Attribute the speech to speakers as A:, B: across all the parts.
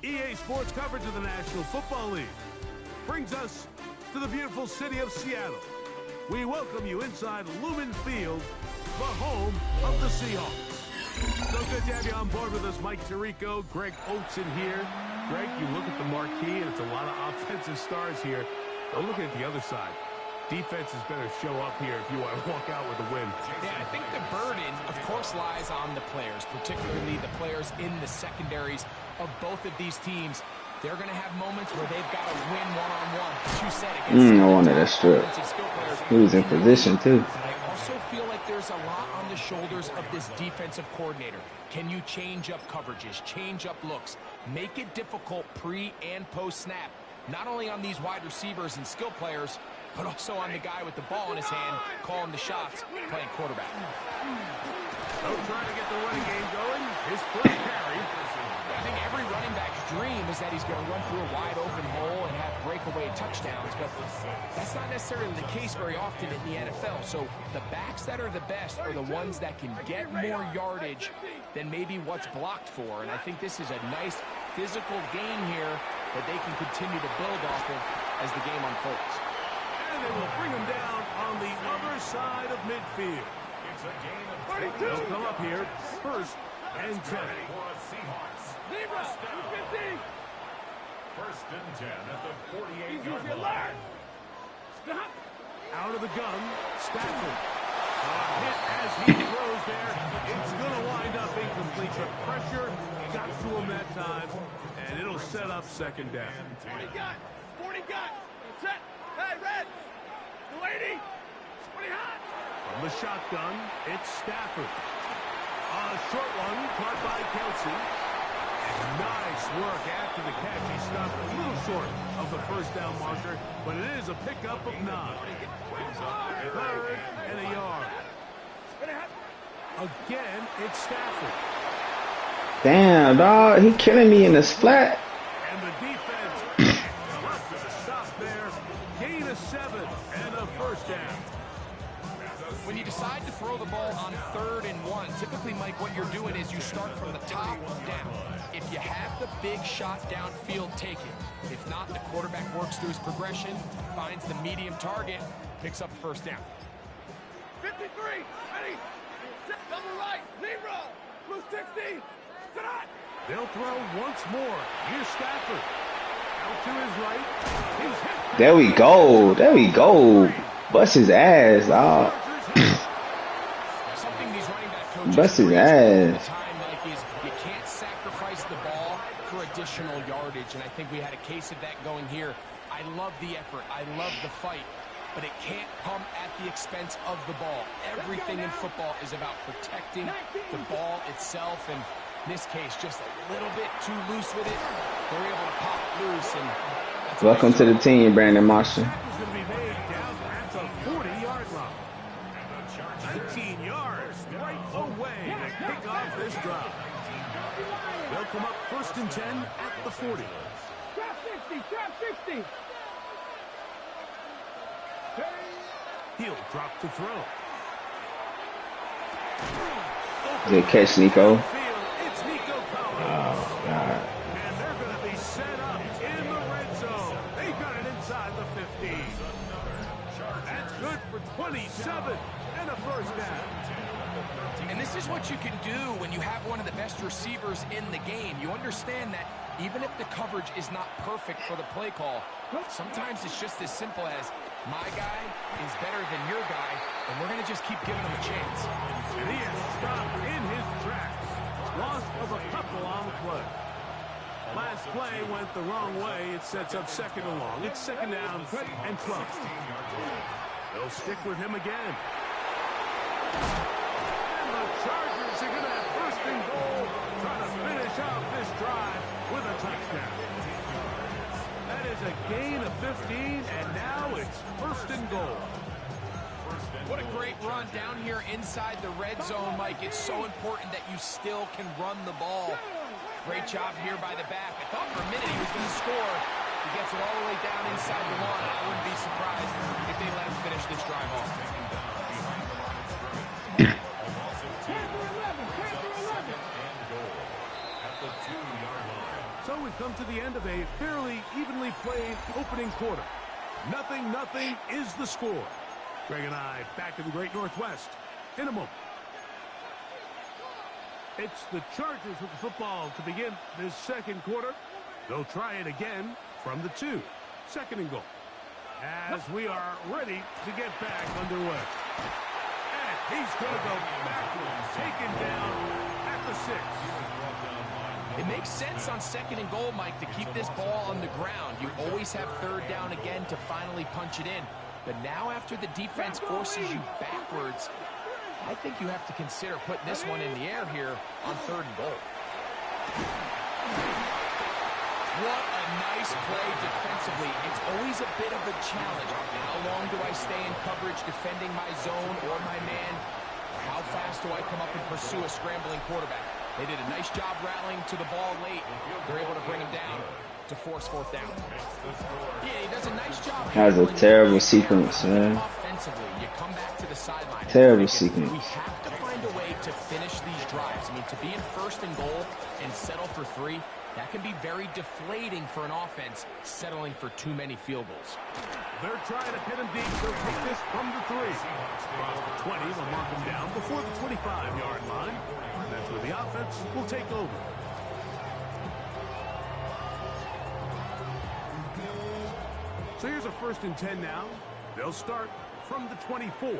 A: EA Sports coverage of the National Football League brings us to the beautiful city of Seattle. We welcome you inside Lumen Field, the home of the Seahawks. So good to have you on board with us, Mike Tirico, Greg Oates in here. Greg, you look at the marquee, and it's a lot of offensive stars here. I'm looking at the other side. Defenses better show up here if you want to walk out with a win.
B: Yeah, I think the burden, of course, lies on the players, particularly the players in the secondaries of both of these teams. They're going to have moments where they've got to win one-on-one. As you said, against
C: I wanted that strip. He was in position, too.
B: I also feel like there's a lot on the shoulders of this defensive coordinator. Can you change up coverages, change up looks, make it difficult pre- and post-snap, not only on these wide receivers and skill players, but also on the guy with the ball in his hand, calling the shots, playing quarterback.
A: So trying to get the running game going. His first carry.
B: I think every running back's dream is that he's going to run through a wide open hole and have breakaway touchdowns, but that's not necessarily the case very often in the NFL. So the backs that are the best are the ones that can get more yardage than maybe what's blocked for. And I think this is a nice physical gain here that they can continue to build off of as the game unfolds.
A: And they will bring him down on the other side of midfield. It's a gain of 32. They'll come up here, first and 10. First and 10 at the 48-yard line. Out of the gun, Stafford. Hit as he throws there. It's going to wind up incomplete. The pressure got to him that time, and it'll set up second down. 40 gun. 40 gun. Set. Hey, Red. The lady. 20 hot. From the shotgun, it's Stafford. A short one, caught by Kelsey. And nice work after the catch. He stopped a little short of the first down marker, but it is a pickup of 9. Third and a yard. Again, it's Stafford.
C: Damn, dog. He killing me in the splat.
A: And the defense stop there. Gain of 7 and a first down.
B: When you decide to throw the ball on 3rd and 1, typically, Mike, what you're doing is you start from the top down. If you have the big shot downfield, take it. If not, the quarterback works through his progression, finds the medium target, picks up first down.
A: 53, ready, double right, Libra, blue 60, they'll throw once more. Here's Stafford. Out to his right. He's hit.
C: There we go. There we go. Bust his ass, dog.
B: Something these running back coaches
C: Bust his ass.
B: time, Mike, is you can't sacrifice the ball for additional yardage, and I think we had a case of that going here. I love the effort. I love the fight, but it can't come at the expense of the ball. Everything in football is about protecting the ball itself, and in this case, just a little bit too loose with it. They're able to pop loose, and that's
C: Welcome to the team, Brandon Marshall.
A: Tackle's going to be made down at the 40-yard line. 19 yards right away to kick off this drive. They'll come up first and 10 at the 40. Trap 60. He'll drop to throw.
C: Good catch, Nico.
A: It's Nico Collins.
C: Oh, God.
A: And they're going to be set up in the red zone. They got it inside the 15. That's good for 27 and a first down.
B: And this is what you can do when you have one of the best receivers in the game. You understand that even if the coverage is not perfect for the play call, sometimes it's just as simple as my guy is better than your guy, and we're going to just keep giving him a chance.
A: And he is stopped in his tracks. Loss of a couple on the play. Last play went the wrong way. It sets up second and long. It's second down and 12. They'll stick with him again. And the Chargers are going to have first and goal, trying to finish off this drive with a touchdown. That is a gain of 15, and now it's first and goal.
B: What a great run down here inside the red zone, Mike. It's so important that you still can run the ball. Great job here by the back. I thought for a minute he was going to score. He gets it all the way down inside the 1. I wouldn't be surprised if they let him finish this drive off.
A: So we've come to the end of a fairly evenly played opening quarter. 0-0 is the score. Greg and I back in the Great Northwest in a moment. It's the Chargers with the football to begin this second quarter. They'll try it again from the 2. Second and goal. As we are ready to get back underway. And he's going to go backwards, taken down at the 6.
B: It makes sense on second and goal, Mike, to keep this ball on the ground. You always have third down again to finally punch it in. But now after the defense forces you backwards, I think you have to consider putting this one in the air here on third and goal. What a nice play defensively. It's always a bit of a challenge. How long do I stay in coverage defending my zone or my man? How fast do I come up and pursue a scrambling quarterback? They did a nice job rallying to the ball late. They're able to bring him down to force fourth down. Yeah, he does a nice job.
C: That was a terrible sequence, man.
B: Offensively, you come back to the sideline.
C: Terrible sequence.
B: We have to find a way to finish these drives. I mean, to be in first and goal and settle for 3, that can be very deflating for an offense settling for too many field goals.
A: They're trying to pin him deep. They'll take this from the 3. Across the 20, they'll mark him down before the 25-yard line. And that's where the offense will take over. So here's a 1st and 10 now. They'll start from the 24.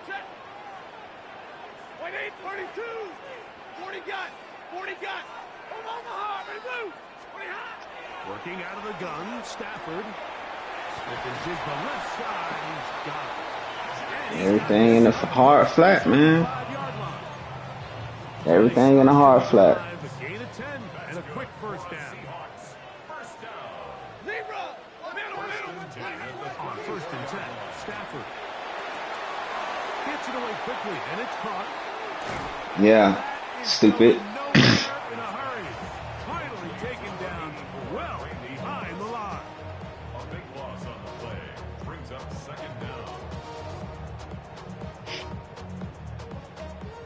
D: Set. 28, 32, 40 gun, 40 gun. Come on, Omaha, ready to move. 20 high.
A: Working out of the gun, Stafford. Slip and jig the left side. He's got it. And
C: Everything in the hard flat, man.
A: 5-yard line.
C: Everything in the hard flat.
A: A gain of 10 and a quick first down.
D: Zebra, middle.
A: On 1st and 10, Stafford gets it away quickly, and it's caught.
C: Yeah, stupid.
A: Nowhere in a hurry. Finally taken down well behind the line.
E: A big loss on the play brings up 2nd down.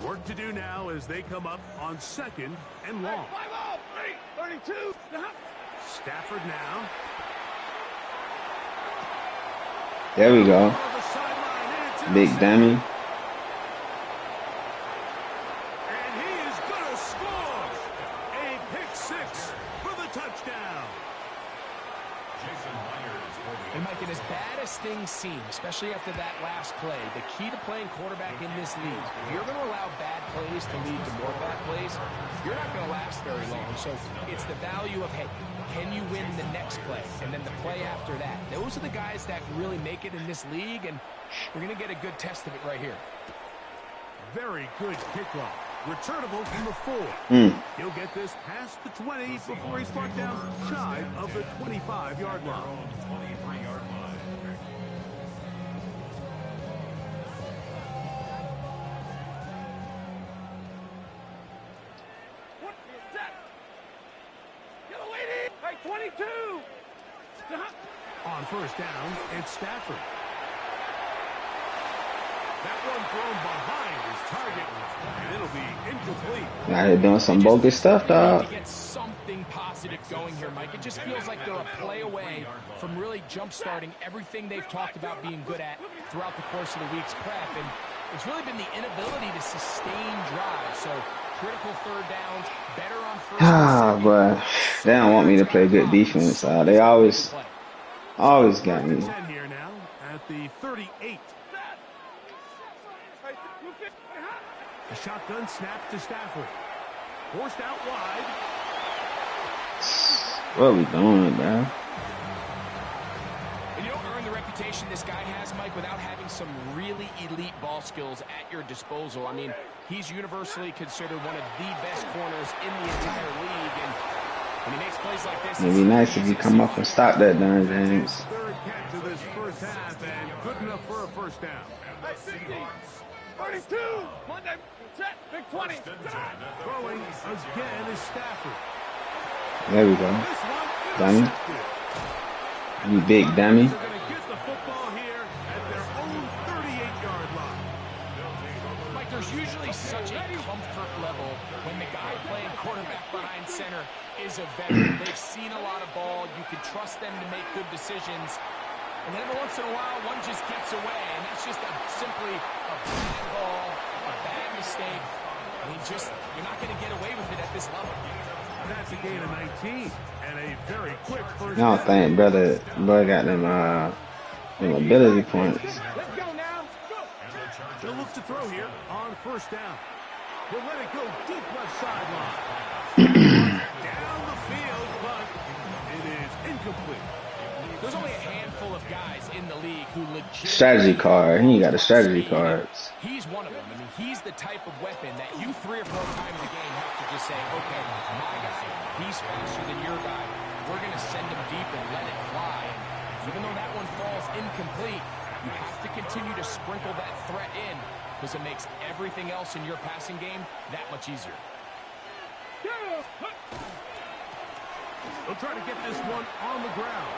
A: Work to do now as they come up on 2nd and long.
D: 5 32.
A: Stafford now.
C: There we go.
A: On the sideline, and it's
C: Big
A: intercepted.
C: dummy.
A: And he is going to score. A pick 6 for the touchdown.
E: Jason Myers for the
B: And Mike, and as bad as things seem, especially after that last play, the key to playing quarterback in this league, if you're going to allow bad plays to lead to more bad plays, you're not going to last very long. So it's the value of, hey, can you win the next play? And then the play after that. Those are the guys that really make it in this league, and we're going to get a good test of it right here.
A: Very good kickoff. Returnable from the 4. He'll get this past the 20 before he's brought down shy of the 25-yard line.
E: 23-yard line.
D: Set. Get a lady. Hey, 22.
A: On 1st down, it's Stafford. That one thrown behind his target, and it'll be incomplete.
C: Out here doing some bogus stuff, dog.
B: To get something positive going here, Mike. It just feels like they're a play away from really jump-starting everything they've talked about being good at throughout the course of the week's prep. And it's really been the inability to sustain drives. So critical third downs, better on first and second.
C: But they don't want me to play good defense. They always got me.
A: 10 here now at the 38. The shotgun snap to Stafford. Forced out wide.
C: What are we doing, bro?
B: And you don't earn the reputation this guy has, Mike, without having some really elite ball skills at your disposal. I mean, he's universally considered one of the best corners in the entire league. And when he makes plays like this,
C: It'd be nice if you come up and stop that darn James.
A: Third catch of this first half, and good enough for a first down.
D: Hey, 50. 32. Monday. Set. Big 20.
A: Throwing again is Stafford.
C: There we go.
A: This one
C: Dummy.
A: intercepted.
C: You big dummy.
A: They're going to get the football here at their own 38-yard line.
B: Mike, there's usually such a comfort level when the guy playing quarterback behind center is a veteran. They've seen a lot of ball. You can trust them to make good decisions. And then every once in a while, one just gets away, and that's just simply a bad ball, a bad mistake. I mean, you're not going to get away with it at this level.
A: That's a gain of 19, and a very quick first
C: I don't
A: down.
C: think brother got them ability points.
D: Let's go now. Go.
A: He'll look to throw here on first down. He'll let it go deep left sideline. Down the field, but it is incomplete.
B: There's only a handful of guys in the league who legitimately...
C: Strategy card. He ain't got the strategy cards.
B: He's one of them. I mean, he's the type of weapon that you 3 or 4 times a game have to just say, okay, my guy, he's faster than your guy. We're going to send him deep and let it fly. Even though that one falls incomplete, you have to continue to sprinkle that threat in because it makes everything else in your passing game that much easier.
A: He'll try to get this one on the ground.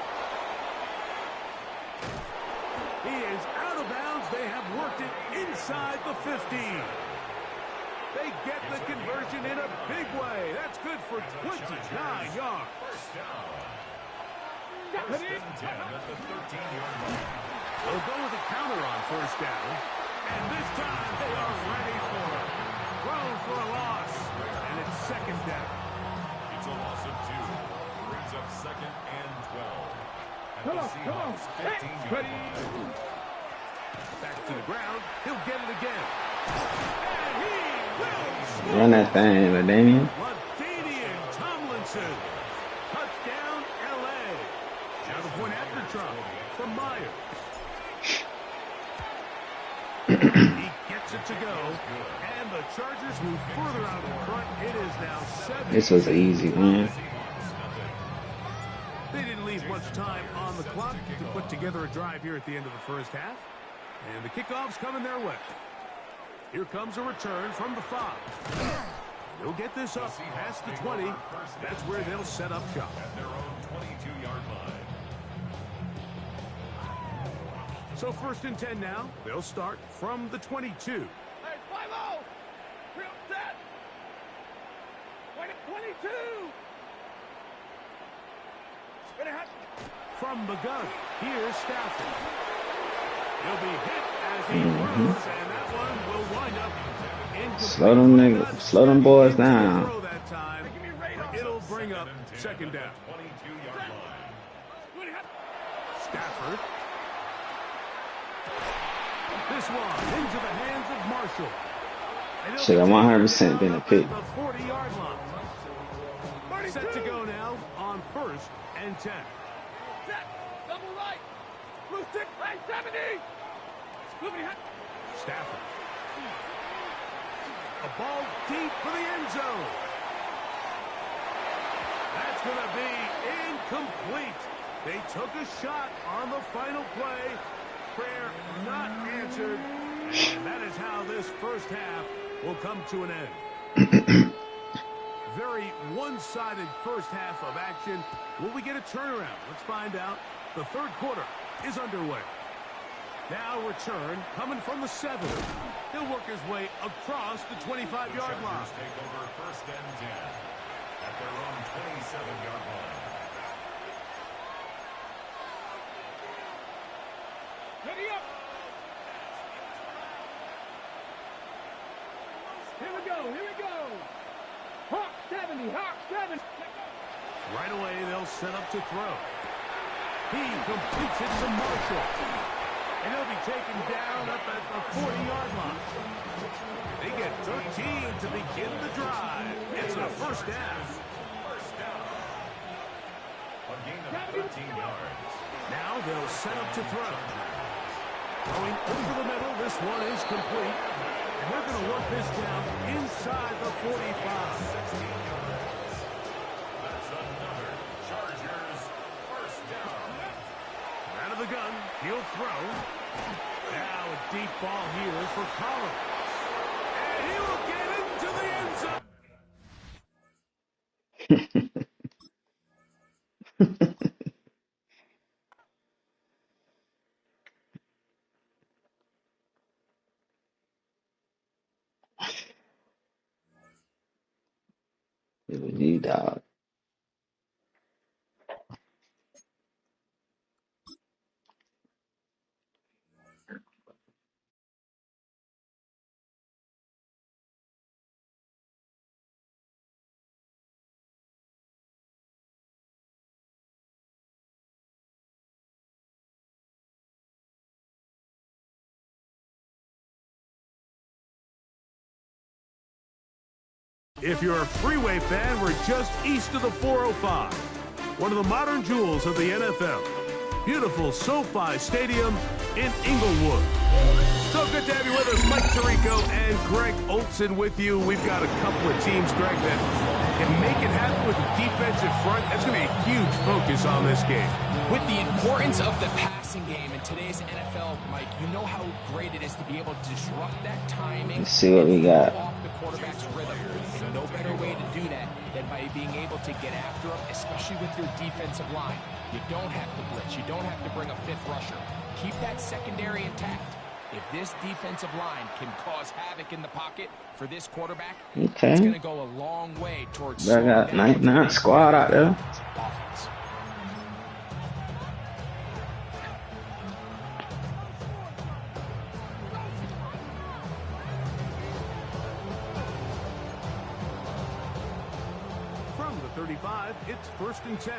A: He is out of bounds. They have worked it inside the 15. They get the conversion in a big way. That's good for 29 yards.
E: First down. First and 10 at the 13-yard line.
A: They'll go with a counter on first down. And this time they are ready for it. Thrown for a loss. And it's second down.
E: It's a loss of 2. Brings up second and 12.
D: Come on.
E: 15-yard line.
A: Back to the ground. He'll get it again. And he will score.
C: Run that thing, LaDainian.
A: LaDainian Tomlinson. Touchdown, L.A. Now the point after try from Myers. He gets it to go. And the Chargers move further out in front. It is now 7.
C: This was an easy win.
A: They didn't leave much time on the clock to put together a drive here at the end of the first half. And the kickoff's coming their way. Here comes a return from the 5. They'll get this up past the 20. That's where they'll set up shop.
E: At their own 22-yard line.
A: So first and 10 now. They'll start from the 22.
D: Hey, 5-0. Real set. 22.
A: From the gun, here's Stafford. He'll be hit as he throws, and that one will wind up incomplete.
C: Slow them boys down.
A: Throw that time. It'll bring up second down.
E: 22-yard line.
A: Stafford. This one into the hands of Marshall. And
C: Should have 100% been a pick.
A: The 40-yard line. Set to go now on first and 10.
D: Set. Double right. Blue stick. Right 70.
A: Stafford. A ball deep for the end zone. That's going to be incomplete. They took a shot on the final play. Prayer not answered. And that is how this first half will come to an end. Very one-sided first half of action. Will we get a turnaround? Let's find out. The third quarter is underway. Now return coming from the 7. He'll work his way across the 25-yard line.
E: Take over first and 10 at their own 27-yard line.
D: Ready up. Here we go. Hawk 70.
A: Right away, they'll set up to throw. He completes it to Marshall. And he'll be taken down up at the 40-yard line. They get 13 to begin the drive. It's a first down.
E: First down. A gain of 13 yards.
A: Now they'll set up to throw. Going over the middle, this one is complete. And they're going to work this down inside the 45.
E: That's another Chargers first down.
A: Out of the gun, he'll throw. Now a deep ball here for Collins. And he will get into the end zone.
C: It was you, dog.
A: If you're a freeway fan, we're just east of the 405. One of the modern jewels of the NFL. Beautiful SoFi Stadium in Inglewood. So good to have you with us. Mike Tirico and Greg Olson with you. We've got a couple of teams, Greg, that can make it happen with the defensive front. That's going to be a huge focus on this game.
B: With the importance of the passing game in today's NFL, Mike, you know how great it is to be able to disrupt that timing.
C: Let's see what we got.
B: Off the quarterback's rhythm. And no better way to do that than by being able to get after him, especially with your defensive line. You don't have to blitz. You don't have to bring a fifth rusher. Keep that secondary intact. If this defensive line can cause havoc in the pocket for this quarterback, it's going to go a long way towards
C: I got 99 squad out there.
B: Offense.
A: From the 35, it's 1st and 10.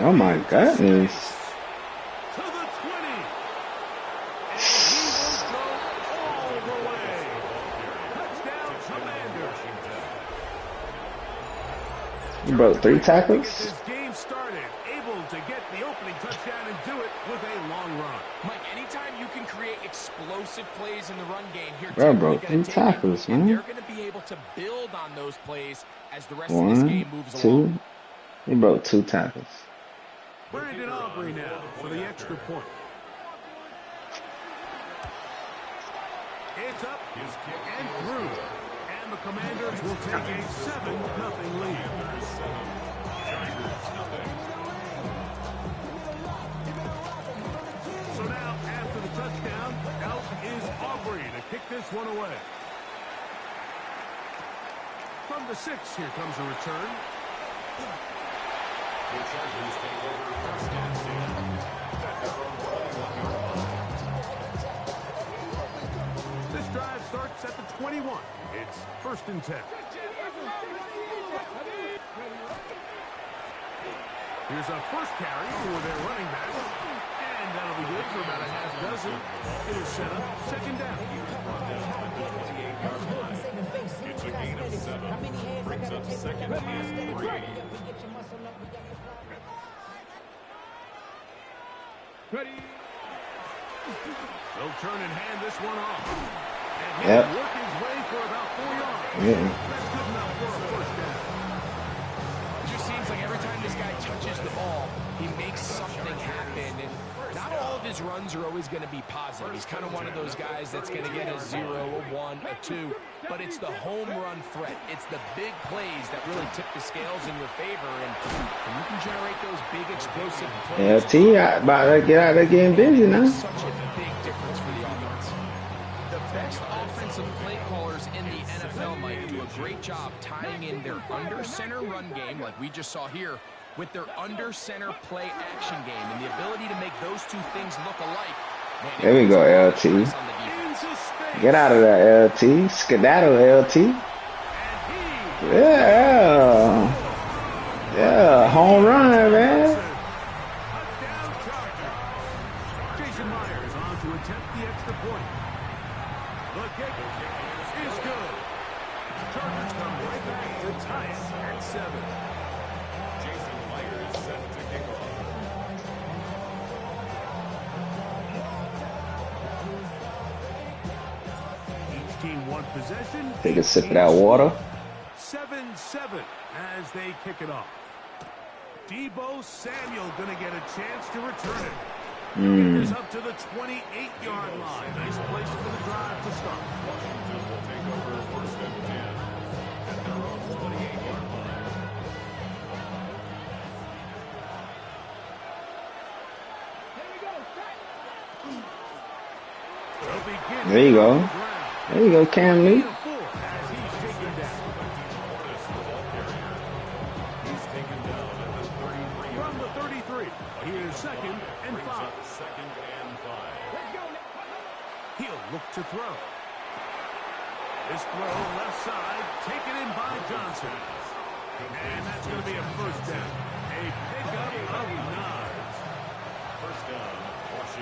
C: Oh my goodness.
A: To the 20. And he will go all the way. Touchdown, Commanders.
C: You broke 3 tackles?
A: Get this game started, able to get the opening touchdown and do it with a long run.
B: Mike, anytime you can create explosive plays in the run game here,
C: Bro broke 3 tackles, man.
B: they're going to be able to build on those plays as the rest of this game moves
C: 1, 2.
B: along.
C: He broke 2 tackles.
A: Brandon Aubrey now for the extra point. It's up and through. And the Commanders will take a 7-0 lead. So now, after the touchdown, out is Aubrey to kick this one away. From the 6, here comes a return. This drive starts at the 21. It's 1st and 10. Here's a first carry for their running back. And that'll be good for about a half dozen. It'll set up 2nd down.
E: It's a gain of 7. Brings up 2nd and 3.
A: They'll turn and hand this one off. And he'll work his way for about 4 yards. That's good enough for a first down.
B: It just seems like every time this guy touches the ball, he makes something happen. And not all of his runs are always going to be positive. He's kind of one of those guys that's going to get a 0, a 1, a 2. But it's the home run threat. It's the big plays that really tip the scales in your favor. And when you can generate those big explosive plays.
C: LT about to get out there getting busy now.
B: Such a big difference for the offense. The best offensive play callers in the NFL, Mike, do a great job tying in their under center run game, like we just saw here, with their under center play action game, and the ability to make those two things look alike. Man,
C: There we go, LT. Get out of there, LT. Skedaddle, LT. Yeah. Yeah, home run, man.
A: Touchdown, Chargers. Jason Myers on to attempt the extra point. The kick is good. Chargers come right back to tie it at 7.
E: Jason Myers set to kick off.
A: Each team one possession.
C: Take a sip of that water.
A: 7-7 as they kick it off. Deebo Samuel going to get a chance to return it. Get this up to the 28-yard line. Nice place for the drive to start.
E: Washington will take over 1st and 10 at their own 28-yard line.
A: They'll begin
C: There you go.
A: on the ground.
C: There you go, Cam Newton.
A: As he's taken down.
E: He's taken down at the 33.
A: From the 33, here's 2nd and 5.
E: 2nd and 5.
A: He'll look to throw. This throw left side, taken in by Johnson. And that's going to be a first down. A pickup of 9.
E: First down, Washington.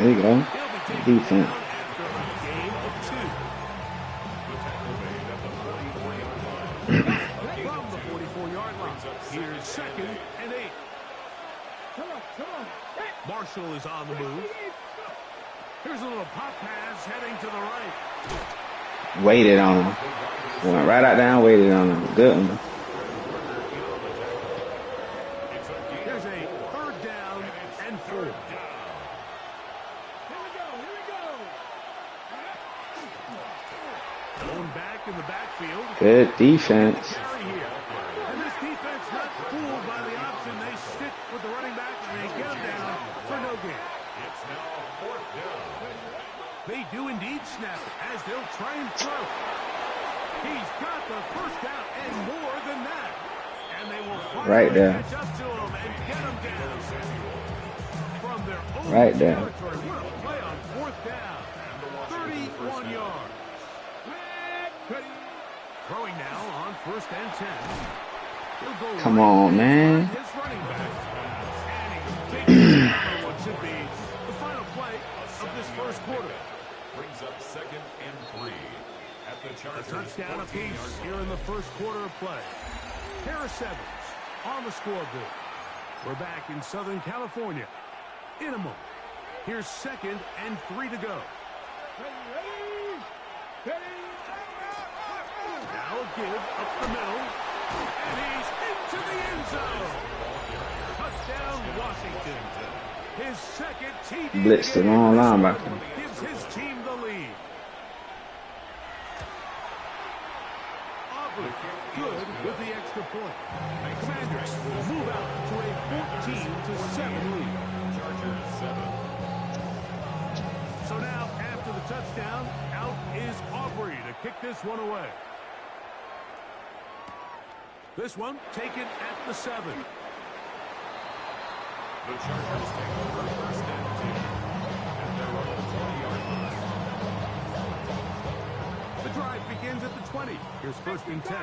C: There you go.
A: He'll be taken
C: Defense.
A: down after a gain of 2.
E: The tackle made at the 44-yard line.
A: From the 44-yard line, here's 2nd and 8. Marshall is on the move. Here's a little pop pass heading to the right.
C: Waited on him. Went right out there and waited on him. Good one.
A: Here's a 3rd down and 4. Going back in the backfield.
C: Good defense.
A: Carry here. And this defense not fooled by the option. They stick with the running back and they get him down for no gain.
E: It's now 4th down.
A: They do indeed snap it as they'll try and throw. He's got the 1st down and more than that. And they will
C: Right there.
A: catch up to him and get him down. From their own
C: Right there.
A: territory. What a play on 4th down. 31 yards. Throwing now on 1st and 10. He'll go
C: Come on, man.
A: His running back. And he's taking down what should be the final play of this 1st quarter.
E: Brings up 2nd and 3 at the
A: A
E: Chargers.
A: touchdown apiece here in the 1st quarter of play. Harris Evans on the scoreboard. We're back in Southern California in a moment. Here's 2nd and 3 to go. Now a give up the middle. And he's into the end zone. Touchdown, Washington. His 2nd TD.
C: Blitzed the wrong linebacker.
A: Gives his team the lead. Aubrey, good with the extra point. Commanders move out to a 14-7 lead.
E: Chargers 7.
A: So now, after the touchdown, out is Aubrey to kick this one away. This one taken at the 7.
E: The Chargers take over 1st and 10 at their own 20-yard line.
A: The drive begins at the 20. Here's 1st and 10.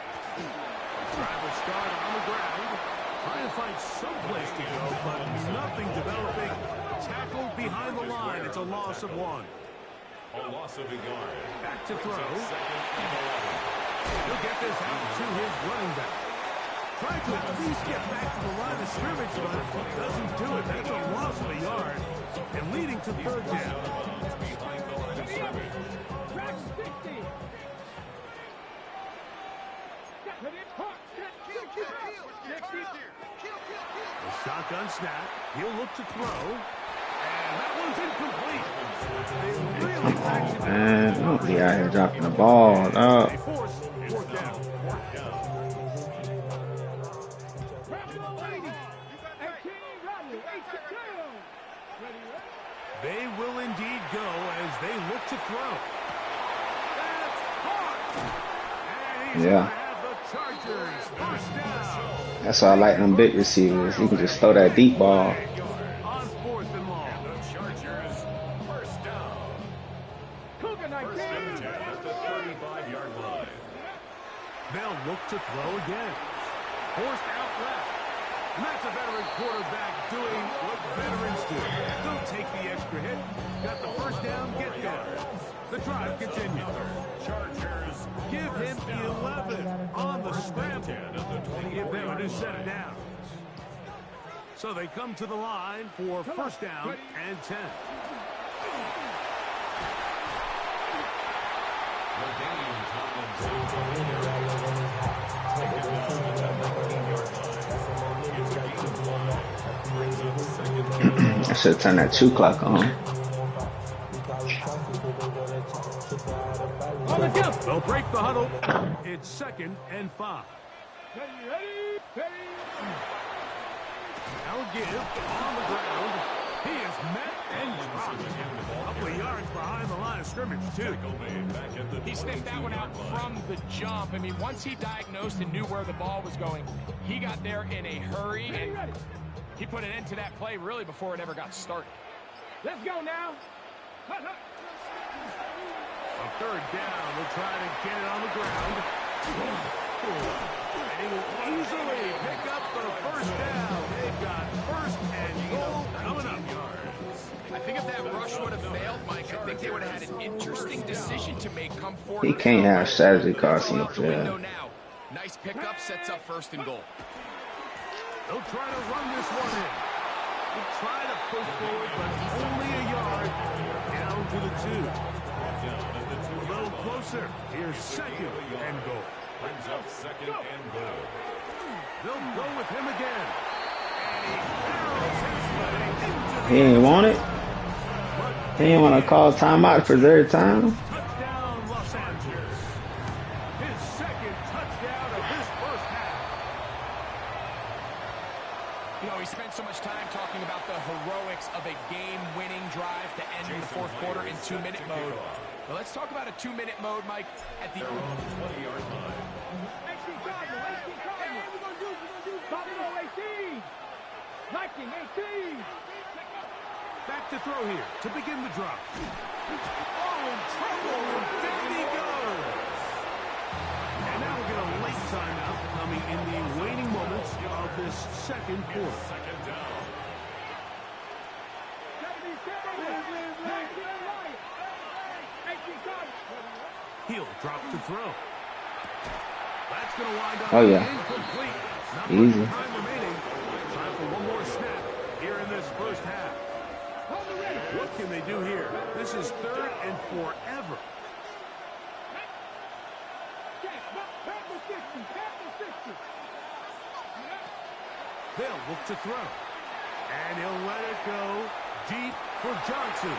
A: Drive will start on the ground. Trying to find some place to go, but nothing developing. Tackled behind the line. It's a loss of 1.
E: A loss of a yard.
A: Back to throw.
E: 2nd and 11.
A: He'll get this out to his running back. Trying to at least get back to the line of scrimmage, but doesn't do it. That's a loss of a yard. And leading to 3rd down.
E: Behind the line of scrimmage.
A: The shotgun snap. He'll look to throw. And that one's incomplete. They really actually
C: Man, don't be out here dropping the ball. No.
A: they force 4th down. They will indeed go as they look to throw. That's hard. And he's
C: Yeah.
A: gonna have the Chargers 1st down.
C: That's why I like them big receivers. He can just throw that deep ball.
A: On 4th and long.
E: The Chargers 1st down. 1st and 10 at the 35-yard line.
A: They'll look to throw again. Forced out left. And that's a veteran quarterback doing what veterans do. Don't take the extra hit. Got the 1st down, get down. The drive continues.
E: Chargers
A: Give him 11 on the scramble. And give them a new set of downs. So they come to the line for 1st down and 10.
C: I should turn that 2 clock on.
A: They'll break the huddle. It's 2nd and 5. Now give on the ground. He is met and dropped. A couple of yards behind the line of scrimmage, too.
B: He sniffed that one out from the jump. I mean, once he diagnosed and knew where the ball was going, he got there in a hurry, and he put an end to that play really before it ever got started.
D: Let's go now.
A: A 3rd down. They'll try to get it on the ground. They will easily pick up the first down. They've got first and goal coming up.
B: I think if that rush would have failed, Mike, I think they would have had an interesting decision to make come forward.
C: He can't have strategy cards in the
B: out the window
C: field.
B: now. Nice pickup, sets up first and goal.
A: They'll try to run this one in. They'll try to push forward, but only a yard down to the 2. A little closer. Here's second and goal.
E: Brings up second and goal.
A: They'll go with him again. And he barrels his way into the
C: He ain't want it. He didn't want to call timeout for their time.
A: touchdown, Los Angeles. His second touchdown of this first half.
B: You know, he spent so much time talking about the heroics of a game-winning drive to end the fourth quarter in 2-minute mode. Well, let's talk about a 2-minute mode, Mike, at the
E: 20-yard line.
D: 18.
A: Back to throw here to begin the drop. Oh, in trouble, and down he goes. And now we'll get a late timeout coming in the waning moments of this second quarter.
E: Second down.
A: He'll drop to throw. That's going to wind up
C: Oh, yeah.
A: incomplete. Not
C: Easy.
A: much time remaining. Time for one more snap here in this first half. What can they do here? This is third and forever. They'll look to throw. And he'll let it go deep for Johnson.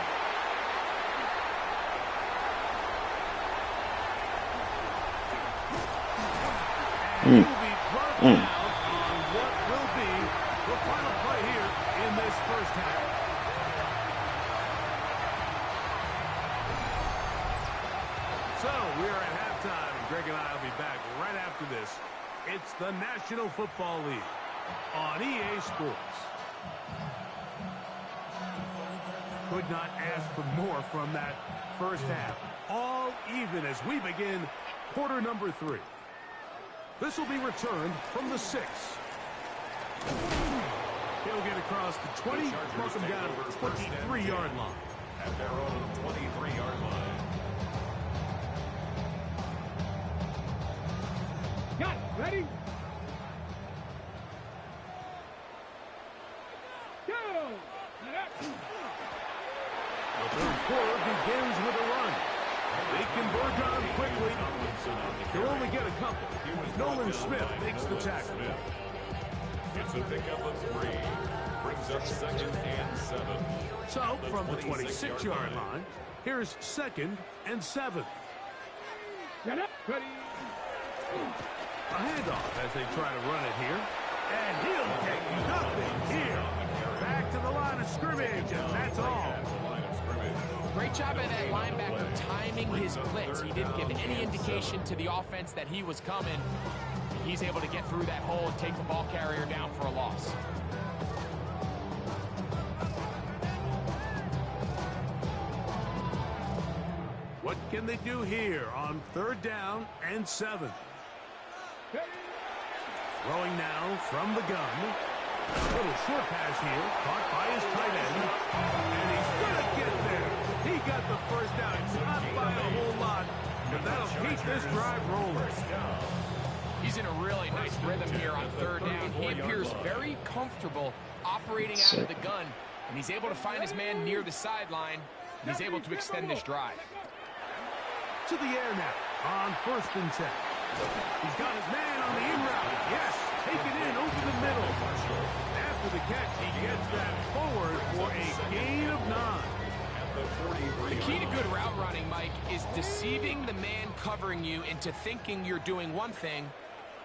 A: And he'll be brought down on what will be the final play here in this first half. So we're at halftime, and Greg and I will be back right after this. It's the National Football League on EA Sports. Could not ask for more from that first half. All even as we begin quarter number 3. This will be returned from the 6. He'll get across the 20, mark him down to the 23-yard line.
E: At their own 23-yard line.
D: Got it. Ready? Go!
A: The third quarter begins with a run. They converge on him quickly. They'll only get a couple. Nolan Smith makes the tackle.
E: It's a pickup of 3. Brings up second and 7.
A: So, from the 26-yard line, here's second and 7.
D: Get up. Ready?
A: A handoff as they try to run it here. And he'll take nothing here. Back to the line of scrimmage, and that's all.
B: Great job by that linebacker timing his blitz. He didn't give any indication to the offense that he was coming. He's able to get through that hole and take the ball carrier down for a loss.
A: What can they do here on third down and 7? Throwing now from the gun. A little short pass here, caught by his tight end. And he's going to get there. He got the first down, not by a whole lot, but that'll keep this drive rolling.
B: He's in a really nice rhythm here on third down. He appears very comfortable operating out of the gun, and he's able to find his man near the sideline, and he's able to extend this drive.
A: To the air now on first and 10. He's got his man on the in route. Yes, take it in over the middle. After the catch, he gets that forward for a gain of 9.
B: The key to good route running, Mike, is deceiving the man covering you into thinking you're doing one thing,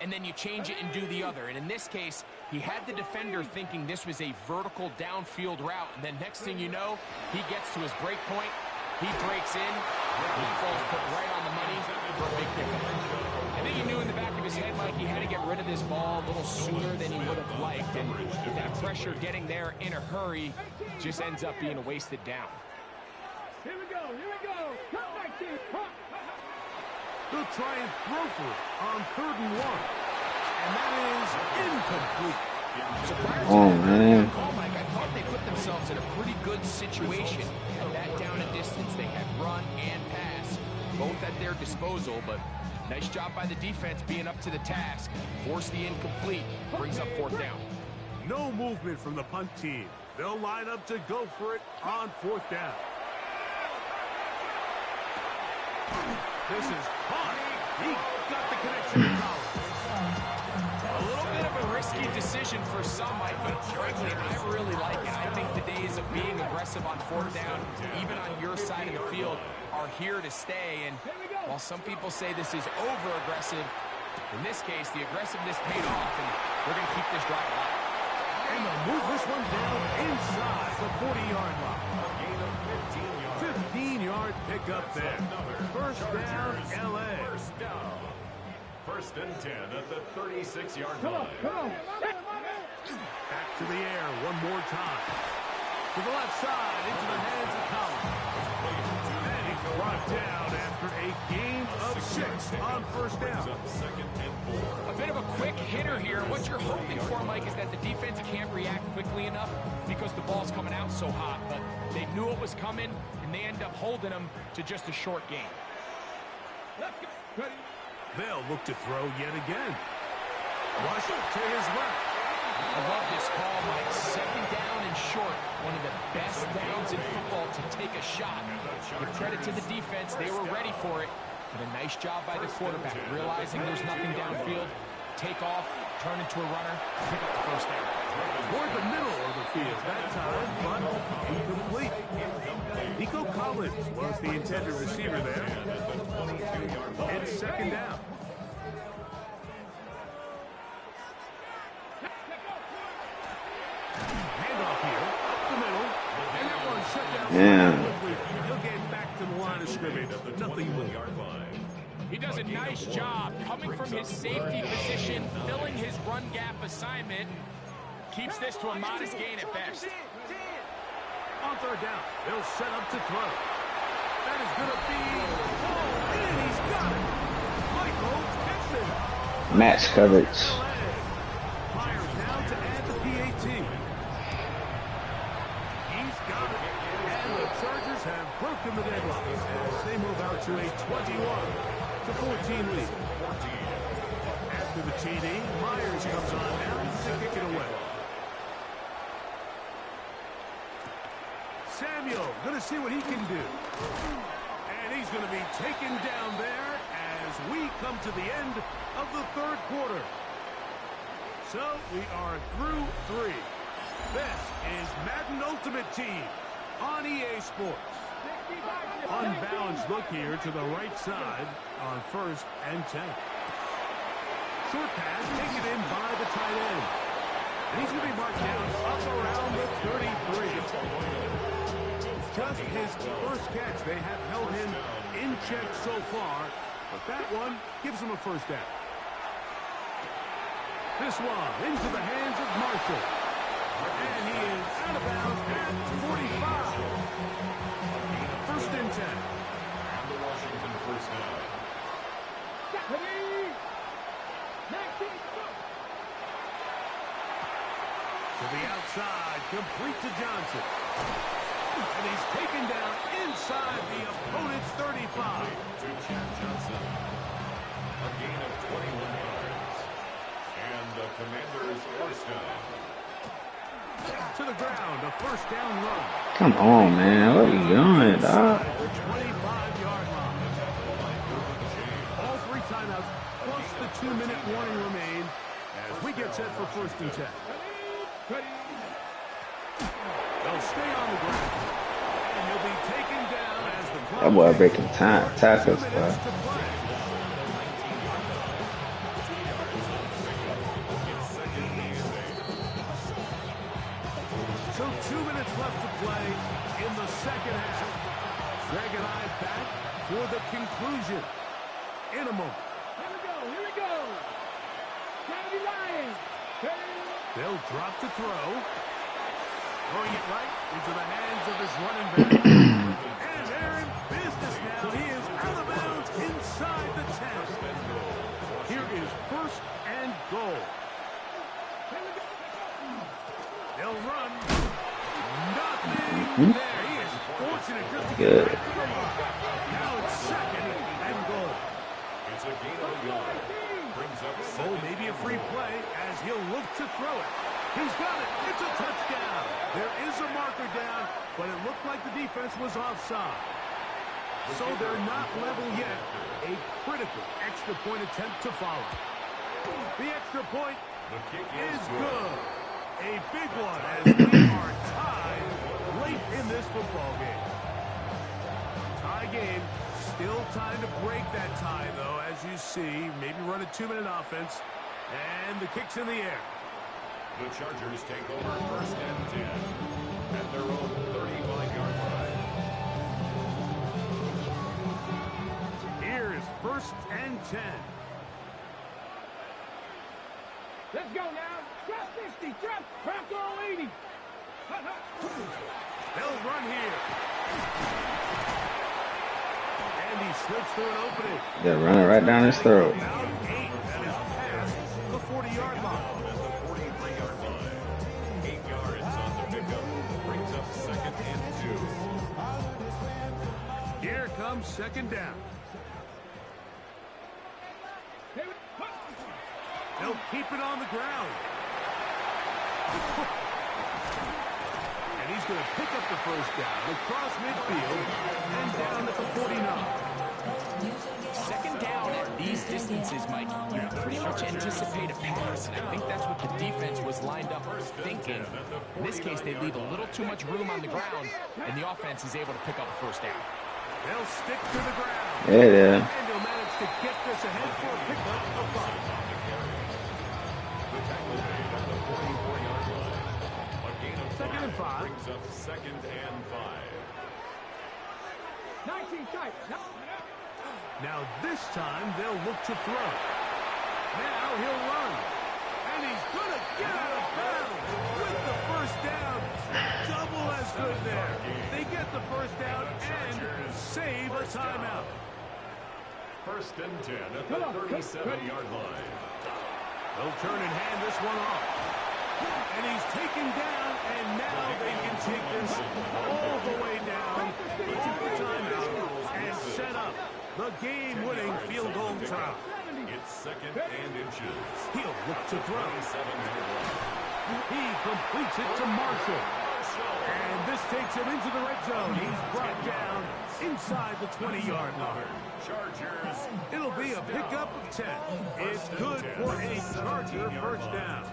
B: and then you change it and do the other. And in this case, he had the defender thinking this was a vertical downfield route, and then next thing you know, he gets to his break point, he breaks in, he falls put right on the money for a big pickup. I think he knew in the back of his head, Mike, he had to get rid of this ball a little sooner than he would have liked, and with that pressure getting there in a hurry just ends up being a wasted down.
D: Here we go. Come back here.
A: They'll try and throw for it on third and 1. And that is incomplete.
B: So prior to
C: Oh,
B: that
C: man.
B: call, Mike, I thought they put themselves in a pretty good situation. At that down and distance, they had run and pass, both at their disposal, but nice job by the defense being up to the task. Force the incomplete, brings up 4th down.
A: No movement from the punt team. They'll line up to go for it on 4th down. This is hot. He got the connection to Collins.
B: A little bit of a risky decision for some, Mike, but frankly, I really like it. I think the days of being aggressive on 4th down, even on your side of the field, are here to stay. And while some people say this is over-aggressive, in this case, the aggressiveness paid off, and we're going to keep this drive alive.
A: And they'll move this one down inside the 40-yard line. 15-yard pickup there. First down, L.A.
E: First and 10 at the 36-yard line.
A: Back to the air one more time. To the left side, into the hands of Collins. And he's brought down after a gain of 6 on first down.
B: A bit of a quick hitter here. What you're hoping for, Mike, is that the defense can't react quickly enough because the ball's coming out so hot. But they knew it was coming, and they end up holding them to just a short gain.
A: They'll look to throw yet again. Rush to his left.
B: I love this call, Mike. 2nd down and short. One of the best downs in football to take a shot. Give credit to the defense. They were ready for it. But a nice job by the quarterback, realizing there's nothing downfield. Take off, turn into a runner, pick up the first down.
A: Toward the middle of the field that time, but incomplete. Nico Collins was the intended receiver there. It's 2nd down. Handoff here, up the middle, and that one shut down.
C: Yeah.
A: He'll get back to the line of scrimmage. Nothing more.
B: He does a nice job coming from his safety position, filling his run gap assignment. Keeps this to a modest gain at best.
A: On 3rd down, they'll set up to throw. That is going to be and he's got it. Michael Gibson.
C: Match coverage.
A: Fires down to add the PAT. He's got it. And the Chargers have broken the deadlock as they move out to a 21-14 lead. After the TD, Myers comes on now to kick it away. Samuel going to see what he can do. And he's going to be taken down there as we come to the end of the 3rd quarter. So we are through 3. This is Madden Ultimate Team on EA Sports. Unbalanced look here to the right side on 1st and 10. Short pass taken in by the tight end. And he's going to be marked down up around the 33. Just his first catch. They have held him in check so far, but that one gives him a first down. This one into the hands of Marshall. And he is out of bounds at 45. First and 10.
E: And the Washington first down.
A: To the outside, complete to Johnson. And he's taken down inside the opponent's 35.
E: To Chad Johnson. A gain of 21 yards. And the Commanders first down.
A: To the ground, a first down run.
C: Come on, man. What are you doing, dog?
A: The 25-yard line. All 3 timeouts plus the 2-minute warning remain as we get set for first and 10. They'll stay on the ground. And he'll be taken down as the clock.
C: That boy breaking tackles, bro.
A: So 2 minutes left to play in the second half. Greg and I back for the conclusion in a moment.
D: Here we go. Kennedy Lions.
A: They'll drop to throw. Throwing it right into the hands of his running back. And they're in business now. He is out of bounds inside the 10. Here is first and goal.
C: good.
A: Now it's second and goal.
E: It's a gain of a yard. Brings up
A: Oh, maybe a free play as he'll look to throw it. He's got it. It's a touchdown. There is a marker down, but it looked like the defense was offside. So they're not level yet. A critical extra point attempt to follow. The extra point
E: the kick
A: is good. A big one as we are tied late in this football game. Tie game. Still time to break that tie, though, as you see. Maybe run a 2-minute offense. And the kick's in the air.
E: The Chargers take over first and 10 at their own 35-yard line.
A: Here is first and 10.
D: Let's go now. Drop 60. Drop all 80.
A: They'll run here. And he slips through an opening.
C: They're running right down his throat.
A: About 8. That is past the 40-yard line.
E: At the 43-yard line. 8 yards on the pickup. Brings up second and 2.
A: Here comes second down. They'll keep it on the ground. And he's going to pick up the first down across midfield and down at the 49.
B: Second down at these distances, Mike, you pretty much anticipate a pass, and I think that's what the defense was lined up thinking. In this case, they leave a little too much room on the ground, and the offense is able to pick up a first down.
A: They'll stick to the ground.
C: Yeah.
A: And they'll manage to get this ahead for a pickup of 5.
E: The tackle made at the 44-yard line. A gain of
A: 2nd and 5.
E: Brings up second and 5.
D: 19 tight.
A: Now this time they'll look to throw. Now he'll run. And he's going to get out of bounds with the first down. Double as good there. They get the first down and save a timeout.
E: First and 10 at the 37-yard line.
A: They'll turn and hand this one off. And he's taken down, and now they can take this all the way down to the timeout and set up the game-winning field goal try.
E: It's second and inches.
A: He'll look to throw.
E: 27-yard line.
A: He completes it to Marshall. And this takes him into the red zone. He's brought down inside the 20-yard line.
E: Chargers.
A: It'll be a pickup of 10. It's good for a Charger first down.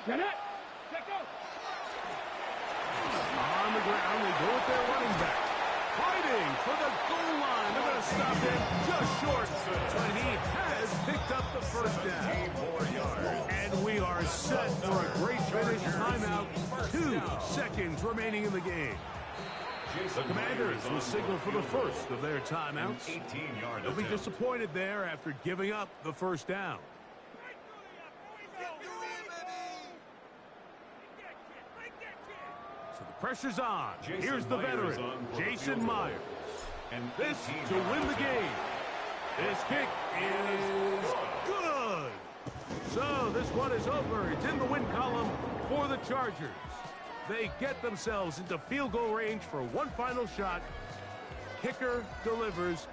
D: Get it. Let go.
A: On the ground, they go with their running back. Fighting for the goal line. They're going to stop him just short. But he has picked up the first down.
E: 4 yards.
A: And we are set for a great finish. Timeout. 2 seconds remaining in the game. The Commanders will signal for the first of their timeouts.
E: 18-yard
A: They'll be disappointed there after giving up the first down. So the pressure's on. Here's the veteran, Jason Myers.
E: And
A: This to win the game. This kick is good. So this one is over. It's in the win column for the Chargers. They get themselves into field goal range for one final shot. Kicker delivers.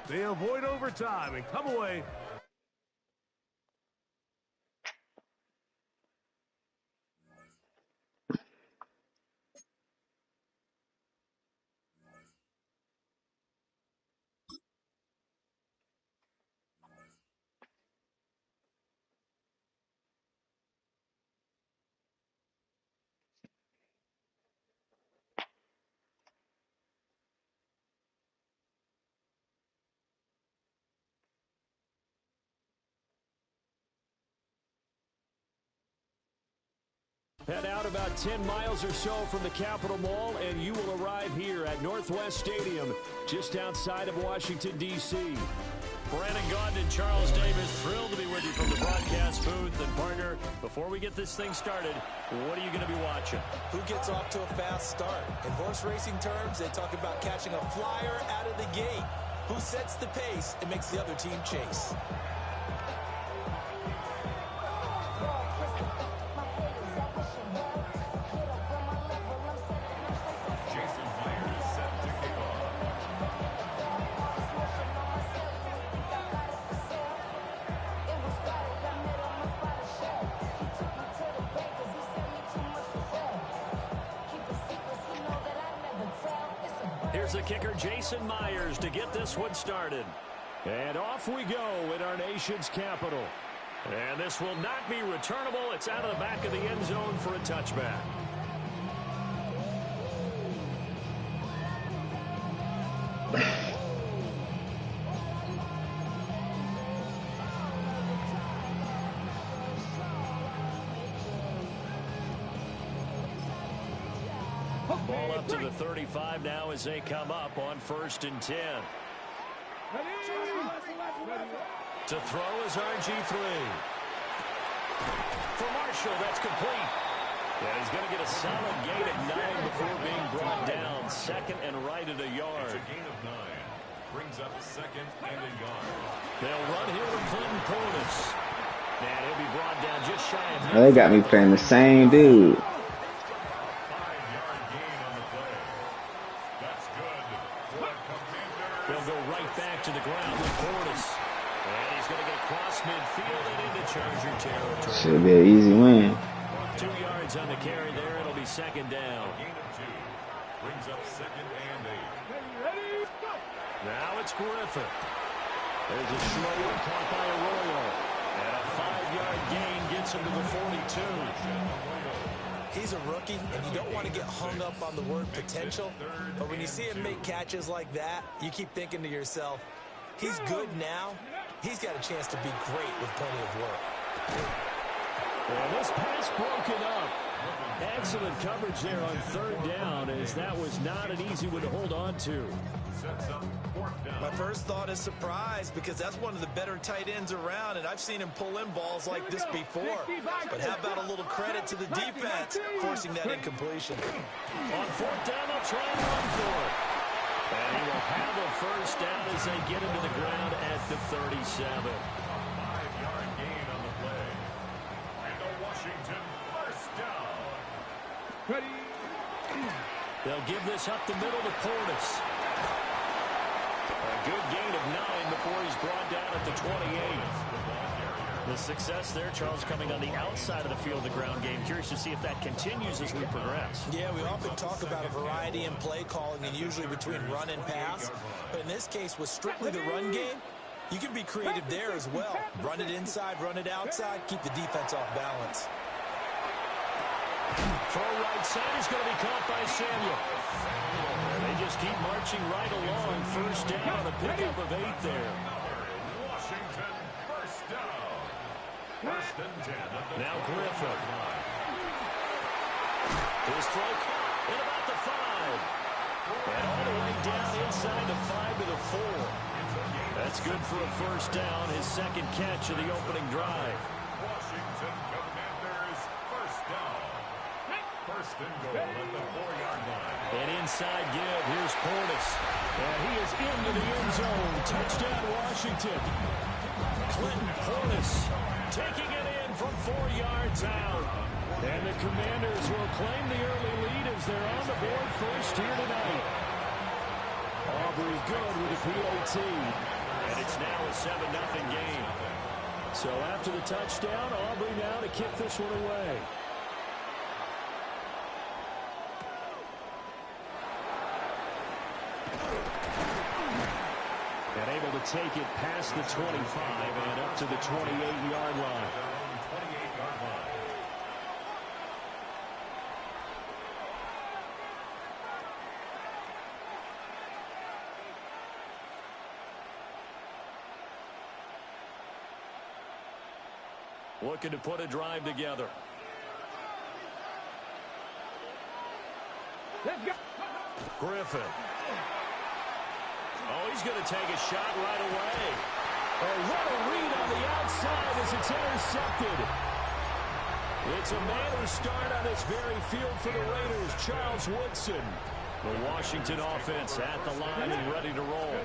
A: They avoid overtime and come away.
F: Head out about 10 miles or so from the Capitol Mall, and you will arrive here at Northwest Stadium, just outside of Washington, D.C. Brandon Gaudin and Charles Davis, thrilled to be with you from the broadcast booth. And, partner, before we get this thing started, what are you going to be watching?
G: Who gets off to a fast start? In horse racing terms, they talk about catching a flyer out of the gate. Who sets the pace and makes the other team chase?
F: Here's the kicker, Jason Myers, to get this one started. And off we go in our nation's capital. And this will not be returnable. It's out of the back of the end zone for a touchback. Ball up to the 35 now as they come up on 1st and 10. To throw is RG3. For Marshall, that's complete. And he's going to get a solid gain of 9 before being brought down. 2nd and right at a yard.
E: It's a gain of 9. Brings up 2nd and a yard.
F: They'll run here with Clinton Portis. And he'll be brought down just shy of...
C: Oh, they got me playing the same dude.
E: 5-yard gain on the play. That's good for Commanders.
F: They'll go right back to the ground with Portis. And he's going to get across midfield and into Charger territory.
C: Should be an easy win.
F: 2 yards on the carry there. It'll be 2nd down.
E: Gain of 2. Brings up 2nd and 8.
F: Now it's Griffin. There's a short one caught by Arroyo. And a 5-yard gain gets him to the 42.
G: He's a rookie, and you don't want to get hung up on the word potential. But when you see him make catches like that, you keep thinking to yourself, he's good now. He's got a chance to be great with plenty of work.
F: And this pass broken up. Excellent coverage there on 3rd down, as that was not an easy one to hold on to.
E: Sets up 4th down.
G: My first thought is surprise, because that's one of the better tight ends around, and I've seen him pull in balls like this before. But how about a little credit to the defense forcing that incompletion?
F: On 4th down, they'll try and run for it. And he will have a 1st down as they get him to the ground at the 37.
E: 5-yard gain on the play. And a Washington 1st down.
F: They'll give this up the middle to Portis. A good gain of 9 before he's brought down at the 28. The success there, Charles, coming on the outside of the field, the ground game. Curious to see if that continues as we progress.
G: Yeah, we often talk about a variety in play calling and usually between run and pass. But in this case, with strictly the run game, you can be creative there as well. Run it inside, run it outside, keep the defense off balance.
F: Throw right side is going to be caught by Samuel. They just keep marching right along. 1st down, a pickup of 8 there.
E: Washington 1st down. 1st and 10 at the
F: Now Griffin. His throw in about the 5. And all the way down inside the 5 to the 4. That's good for a 1st down, his 2nd catch of the opening drive.
E: Washington Commanders 1st down. 1st and goal at the 4-yard line.
F: An inside give. Here's Portis. And he is into the end zone. Touchdown, Washington. Clinton Portis taking it in from 4 yards out. And the Commanders will claim the early lead as they're on the board first here tonight. Aubrey good with the PAT. And it's now a 7-0 game. So after the touchdown, Aubrey now to kick this one away. And able to take it past the 25 and up to the 28-yard line.
E: 28-yard line.
F: Looking to put a drive together. Griffin. Oh, he's going to take a shot right away. Oh, what a read on the outside as it's intercepted. It's a manner start on this very field for the Raiders, Charles Woodson. The Washington offense at the line and ready to roll.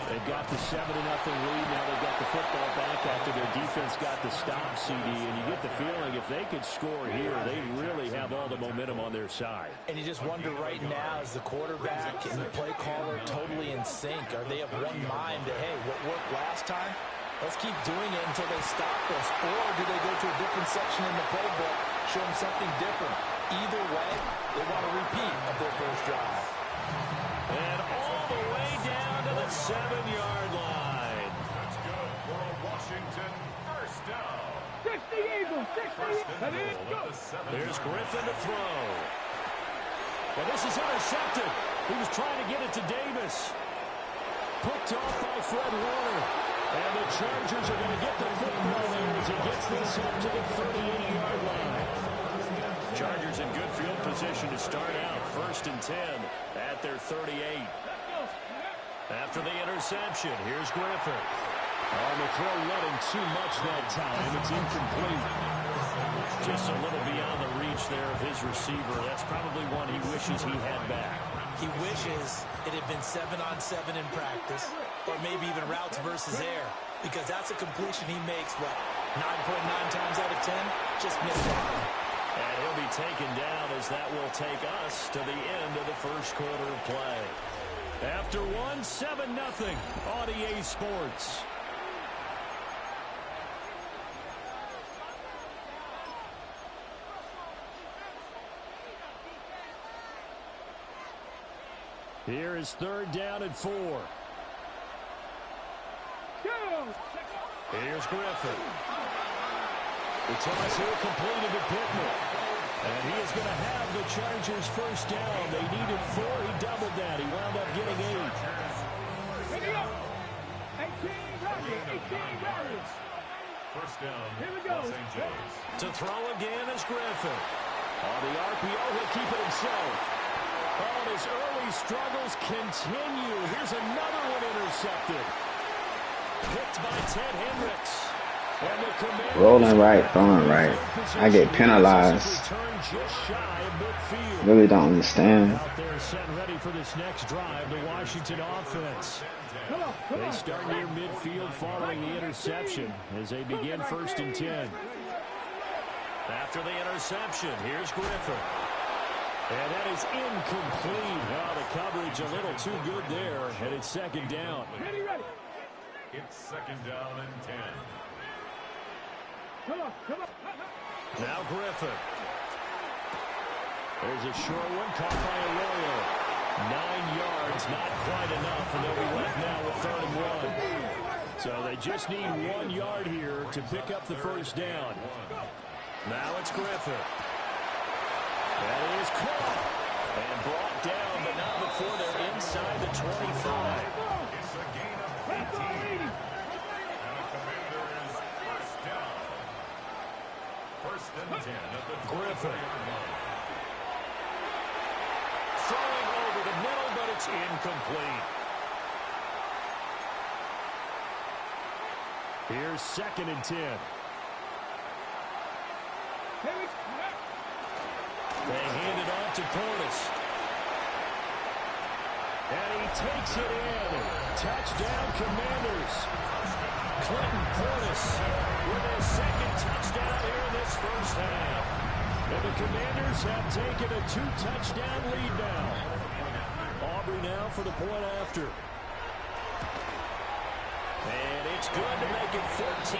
F: They've got the 7-0 lead. Now they've got the football back after their defense got the stop, CD. And you get the feeling if they could score here, they really have all the momentum on their side.
G: And you just wonder right now, is the quarterback and the play caller totally in sync? Are they of one mind that, hey, what worked last time? Let's keep doing it until they stop us. Or do they go to a different section in the playbook, show them something different? Either way, they want to repeat of their first drive.
F: And Here's Griffin to throw. But this is intercepted. He was trying to get it to Davis. Picked off by Fred Warner. And the Chargers are going to get the football there as he gets this up to the 38-yard line. Chargers in good field position to start out. 1st and 10 at their 38. After the interception, here's Griffin. On the throw, running too much that time. It's incomplete. Just a little beyond the reach there of his receiver. That's probably one he wishes he had back.
G: He wishes it had been 7-on-7 in practice, or maybe even routes versus air, because that's a completion he makes, what, 9.9 times out of 10? Just missed that.
F: And he'll be taken down as that will take us to the end of the first quarter of play. After one, 7-0 on EA Sports. Here is 3rd down and 4. Here's Griffin. The toss here completed to Pittman. And he is going to have the Chargers 1st down. They needed 4. He doubled that. He wound up getting 8.
E: 1st down, Los Angeles.
F: To throw again is Griffin. On the RPO, he'll keep it himself. Oh, and his early struggles continue. Here's another one intercepted. Picked by Ted Hendricks. And the Commanders
C: Rolling right, throwing right. I get penalized. Really don't understand.
F: Out there set ready for this next drive, the Washington offense. They start near midfield following the interception as they begin 1st and 10. After the interception, here's Griffin. And that is incomplete. Oh, the coverage a little too good there, and it's 2nd down.
E: It's 2nd down and 10.
F: Now Griffin. There's a short one caught by Arroyo. 9 yards, not quite enough, and they'll be left now with 3rd and 1. So they just need 1 yard here to pick up the 1st down. Now it's Griffin. That is caught and brought down, but not before they're inside the 25.
E: It's a gain of 18. And the Commanders 1st down. 1st and 10 at the
F: Griffin.
E: 25-yard line.
F: Throwing over the middle, but it's incomplete. Here's 2nd and 10. They hand it off to Portis. And he takes it in. Touchdown, Commanders. Clinton Portis with his 2nd touchdown here in this 1st half. And the Commanders have taken a 2-touchdown lead now. Aubrey now for the point after. And it's good to make it 14-0.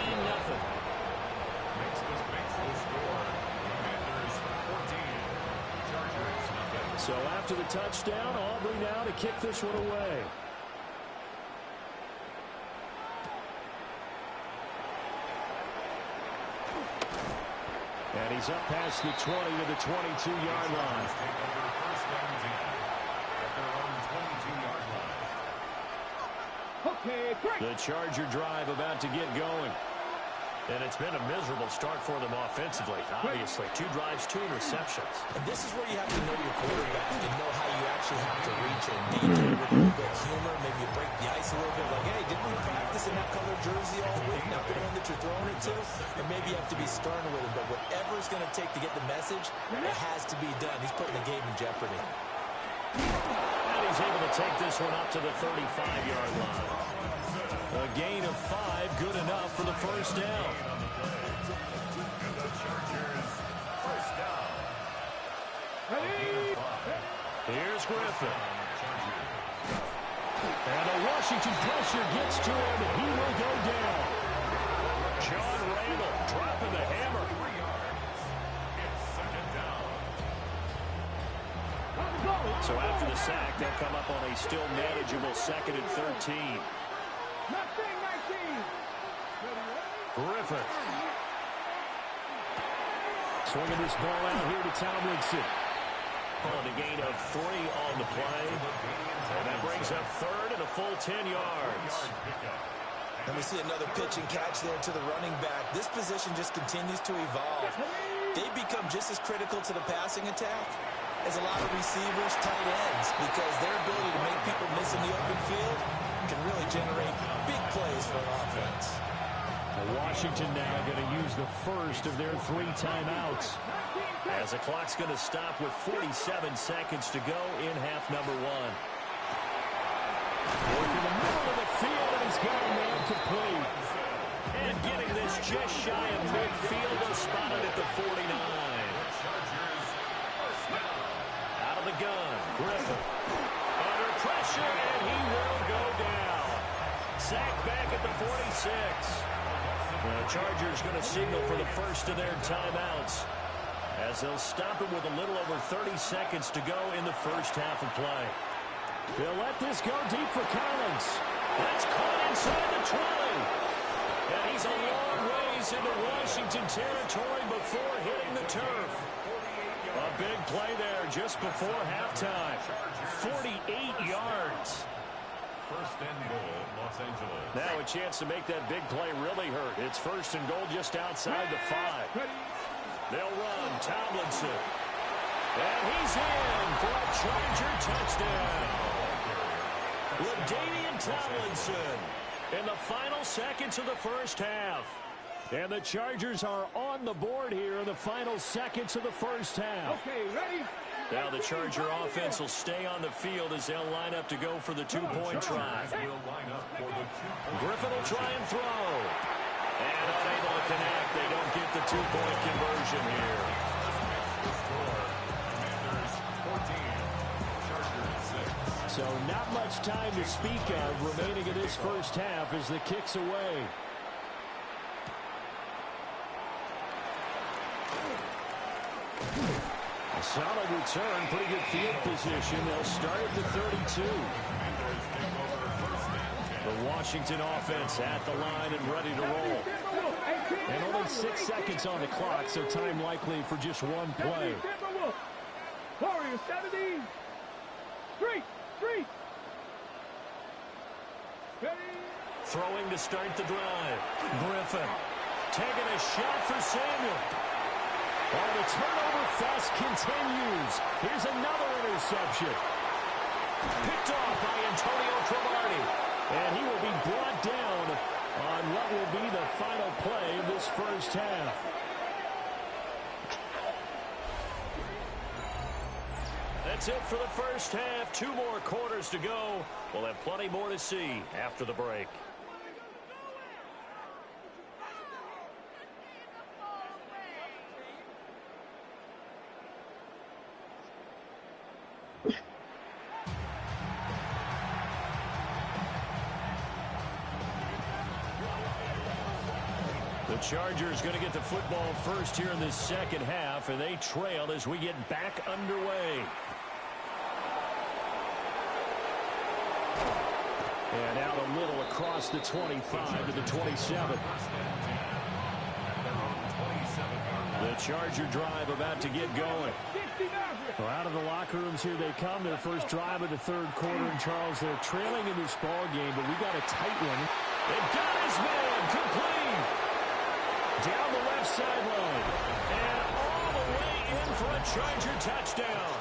E: Makes the score. Commanders 14. Chargers nothing.
F: So after the touchdown, Aubrey now to kick this one away. And he's up past the 20 to the 22-yard line.
E: Take over 1st and 10 at their own 22-yard line.
F: The Charger drive about to get going. And it's been a miserable start for them offensively. Obviously, 2 drives, 2 interceptions.
G: And this is where you have to know your quarterback and know how you actually have to reach it. Maybe with a little bit of humor, maybe you break the ice a little bit. Like, hey, didn't we practice in that color jersey all week? Not the one that you're throwing it to. And maybe you have to be stern with him. But whatever it's going to take to get the message, it has to be done. He's putting the game in jeopardy.
F: And he's able to take this one up to the 35-yard line. A gain of 5, good enough for the 1st down. Here's Griffin. And the Washington pressure gets to him, and he will go down. John Randall dropping the hammer. So after the sack, they'll come up on a still manageable 2nd and 13. Griffin. Swinging this ball out here to Tomlinson.
H: On a gain of 3 on the play. And that brings up third and a full 10 yards.
G: And we see another pitch and catch there to the running back. This position just continues to evolve. They become just as critical to the passing attack as a lot of receivers, tight ends, because their ability to make people miss in the open field can really generate big plays for an offense.
F: Washington now going to use the first of their 3 timeouts.
H: As the clock's going to stop with 47 seconds to go in half number 1.
F: Work in the middle of the field, and he's got a man complete.
H: And getting this just shy of midfield, they'll spot it at the 49. Out of the gun, Griffin. Under pressure, and he will go down. Sacked back at the 46. The Chargers going to signal for the first of their timeouts, as they'll stop it with a little over 30 seconds to go in the first half of play.
F: They'll let this go deep for Collins.
H: That's caught inside the 20. And he's a long ways into Washington territory before hitting the turf. A big play there just before halftime. 48 yards.
E: First and goal, Los Angeles.
H: Now a chance to make that big play really hurt. It's first and goal just outside the 5. They'll run Tomlinson. And he's in for a Charger touchdown. LaDainian Tomlinson in the final seconds of the first half.
F: And the Chargers are on the board here in the final seconds of the first half.
D: Okay, ready?
H: Now the Charger offense will stay on the field as they'll line up to go for the 2-point try. Griffin will try and throw. And unable to connect. They don't get the 2-point conversion here.
F: So not much time to speak of remaining in this first half as the kick's away. A solid return, pretty good field position. They'll start at the 32. The Washington offense at the line and ready to roll. And only 6 seconds on the clock, so time likely for just one play.
D: Warriors 17. 3.
H: Throwing to start the drive. Griffin taking a shot for Samuel.
F: Oh, the turnover fest continues. Here's another interception.
H: Picked off by Antonio Cromartie.
F: And he will be brought down on what will be the final play of this first half.
H: That's it for the first half. 2 more quarters to go. We'll have plenty more to see after the break. The Chargers going to get the football first here in this second half, and they trail as we get back underway.
F: And out a little across the 25 to the 27. The Charger drive about to get going. Well, out of the locker rooms here they come. Their first drive of the third quarter. And Charles, they're trailing in this ball game, but we got a tight one.
H: They've got his man complete.
F: Down the left sideline.
H: And all the way in for a Charger touchdown.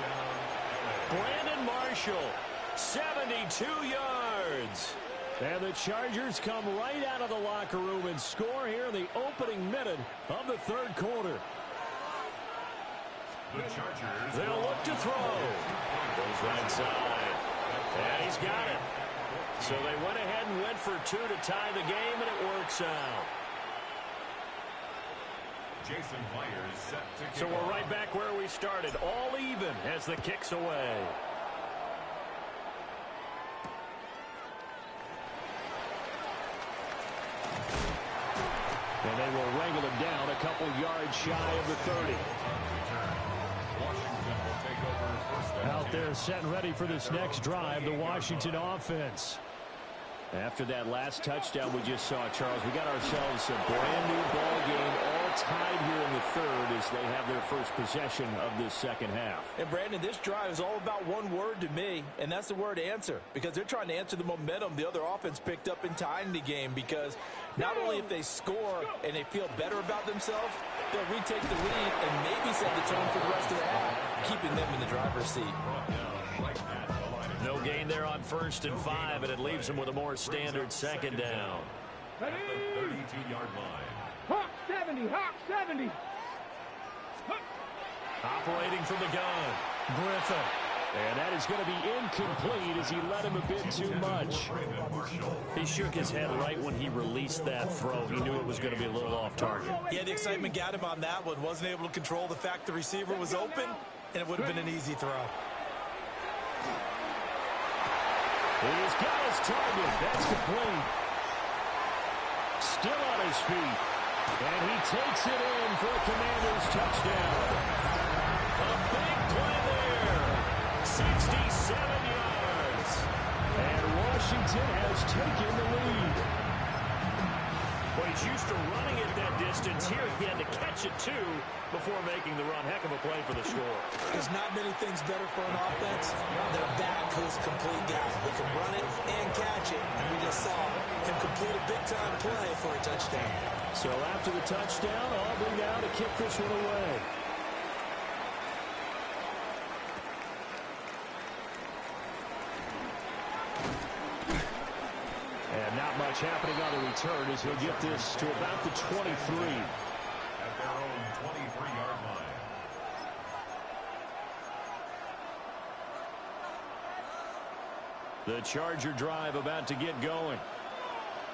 H: Brandon Marshall, 72 yards.
F: And the Chargers come right out of the locker room and score here in the opening minute of the third quarter.
E: The Chargers.
H: They'll look to throw. Goes right side. And he's got it. So they went ahead and went for 2 to tie the game, and it works out.
E: Jason Myers set to kick
H: So we're
E: off.
H: right back where we started. All even as the kick's away.
F: And they will wrangle him down a couple yards shy of the 30.
E: Washington will take over first down.
F: Out there set and ready for this next drive, the Washington offense. After that last touchdown we just saw, Charles, we got ourselves a brand new ball game all tied here in the third as they have their first possession of this second half.
G: And Brandon, this drive is all about one word to me, and that's the word answer, because they're trying to answer the momentum the other offense picked up in tying the game, because not only if they score and they feel better about themselves, they'll retake the lead and maybe set the tone for the rest of the half, keeping them in the driver's seat.
H: No gain there on 1st and 5, and it leaves them with a more standard second down.
E: At the 32-yard line.
D: Hawk 70, Hawk 70.
H: Operating from the gun, Griffin.
F: And that is going to be incomplete as he let him a bit too much.
H: He shook his head right when he released that throw. He knew it was going to be a little off target.
G: Yeah, the excitement got him on that one. Wasn't able to control the fact the receiver was open, and it would have been an easy throw.
F: He's got his target. That's complete. Still on his feet. And he takes it in for a Commanders touchdown.
H: A big play there. 67 yards.
F: And Washington has taken the lead.
H: Well, he's used to running it that distance. Here he had to catch it, too, before making the run. Heck of a play for the score.
G: There's not many things better for an offense than a back who's a complete guy who can run it and catch it. And we just saw him complete a big-time play for a touchdown.
F: So after the touchdown, Aubrey now to kick this one away. And not much happening on the return as he'll get this to about the 23.
E: At their own 23-yard line.
F: The Charger drive about to get going.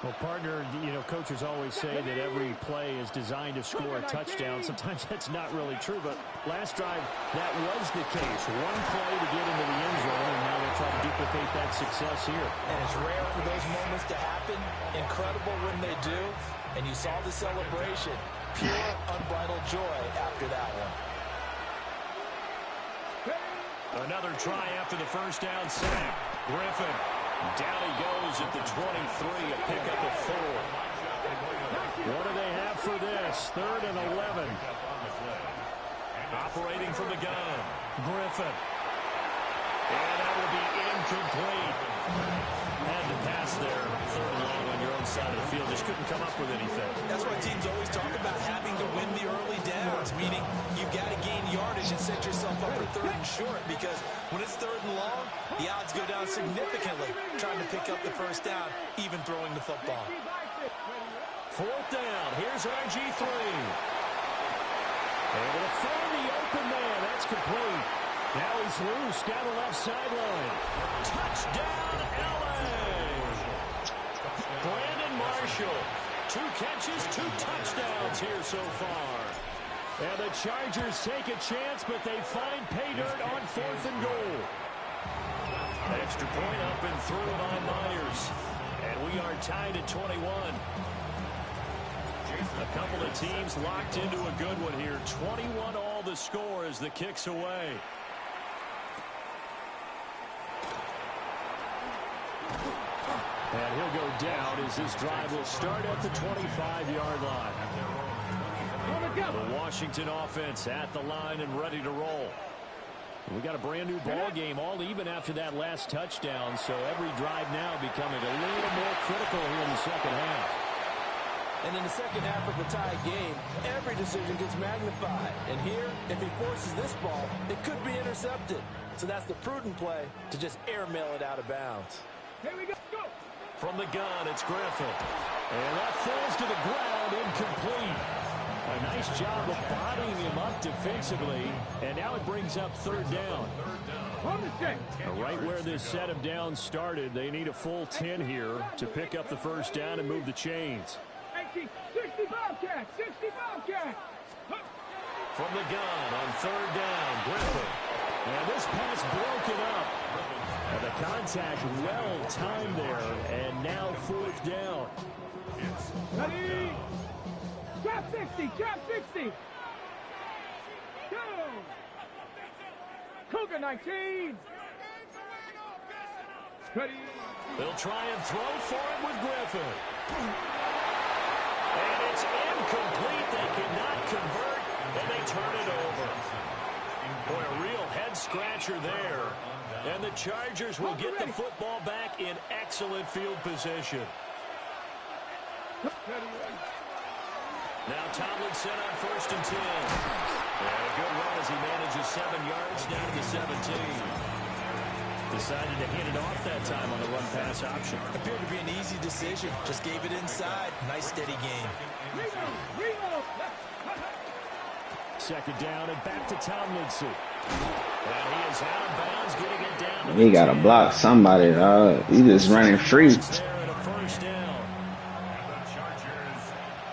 I: Well, partner, you know, coaches always say that every play is designed to score a touchdown. Sometimes that's not really true, but last drive, that was the case. One play to get into the end zone, and now they're trying to duplicate that success here.
G: And it's rare for those moments to happen. Incredible when they do. And you saw the celebration. Pure, unbridled joy after that one.
H: Another try after the first down sack. Griffin. Down he goes at the 23, a pickup of 4.
F: What do they have for this? 3rd and 11.
H: Operating from the gun, Griffin. And that will be incomplete. Had to pass there. 3rd and long on your own side of the field. Just couldn't come up with anything.
G: That's why teams always talk about having to win the early downs, meaning you've got to gain yardage and set yourself up for 3rd and short, because when it's 3rd and long, the odds go down significantly trying to pick up the first down, even throwing the football.
H: 4th down. Here's RG3.
F: Able to find the open man. That's complete. Now he's loose down the left sideline.
H: Touchdown, LA! Brandon Marshall. 2 catches, 2 touchdowns here so far.
F: And the Chargers take a chance, but they find pay dirt on 4th and goal.
H: Extra point up and through by Myers. And we are tied at 21. A couple of teams locked into a good one here. 21 all the score as the kick's away.
F: And he'll go down as this drive will start at the 25-yard line. The Washington offense at the line and ready to roll. We got a brand new ball game, all even after that last touchdown, so every drive now becoming a little more critical here in the second half.
G: And in the second half of the tie game, every decision gets magnified. And here, if he forces this ball, it could be intercepted. So that's the prudent play to just airmail it out of bounds.
D: Here we go. Go.
H: From the gun, it's Griffin.
F: And that falls to the ground, incomplete. A nice job of bodying him up defensively, and now it brings up 3rd down. Right where this set of downs started, they need a full 10 here to pick up the first down and move the chains.
D: 60 Bobcat, 60 Bobcat.
H: From the gun on 3rd down, Griffin.
F: And this pass broken up. And the contact well timed there, and now 4th down.
D: Ready? Trap 60, trap 60. Go. Cougar 19. Ready?
H: They'll try and throw for him with Griffin. And it's incomplete. They cannot convert, and they turn it over. Boy, a real head-scratcher there. And the Chargers will get the football back in excellent field position. Now Tomlinson on 1st and 10. And a good run as he manages 7 yards down to the 17.
I: Decided to hand it off that time on the run-pass option.
G: Appeared to be an easy decision. Just gave it inside. Nice, steady game.
I: Second down and back to Tomlinson.
H: And he is out of bounds, getting it down to
C: He got to block somebody, dog. He just running free.
H: there and a first down.
E: The Chargers,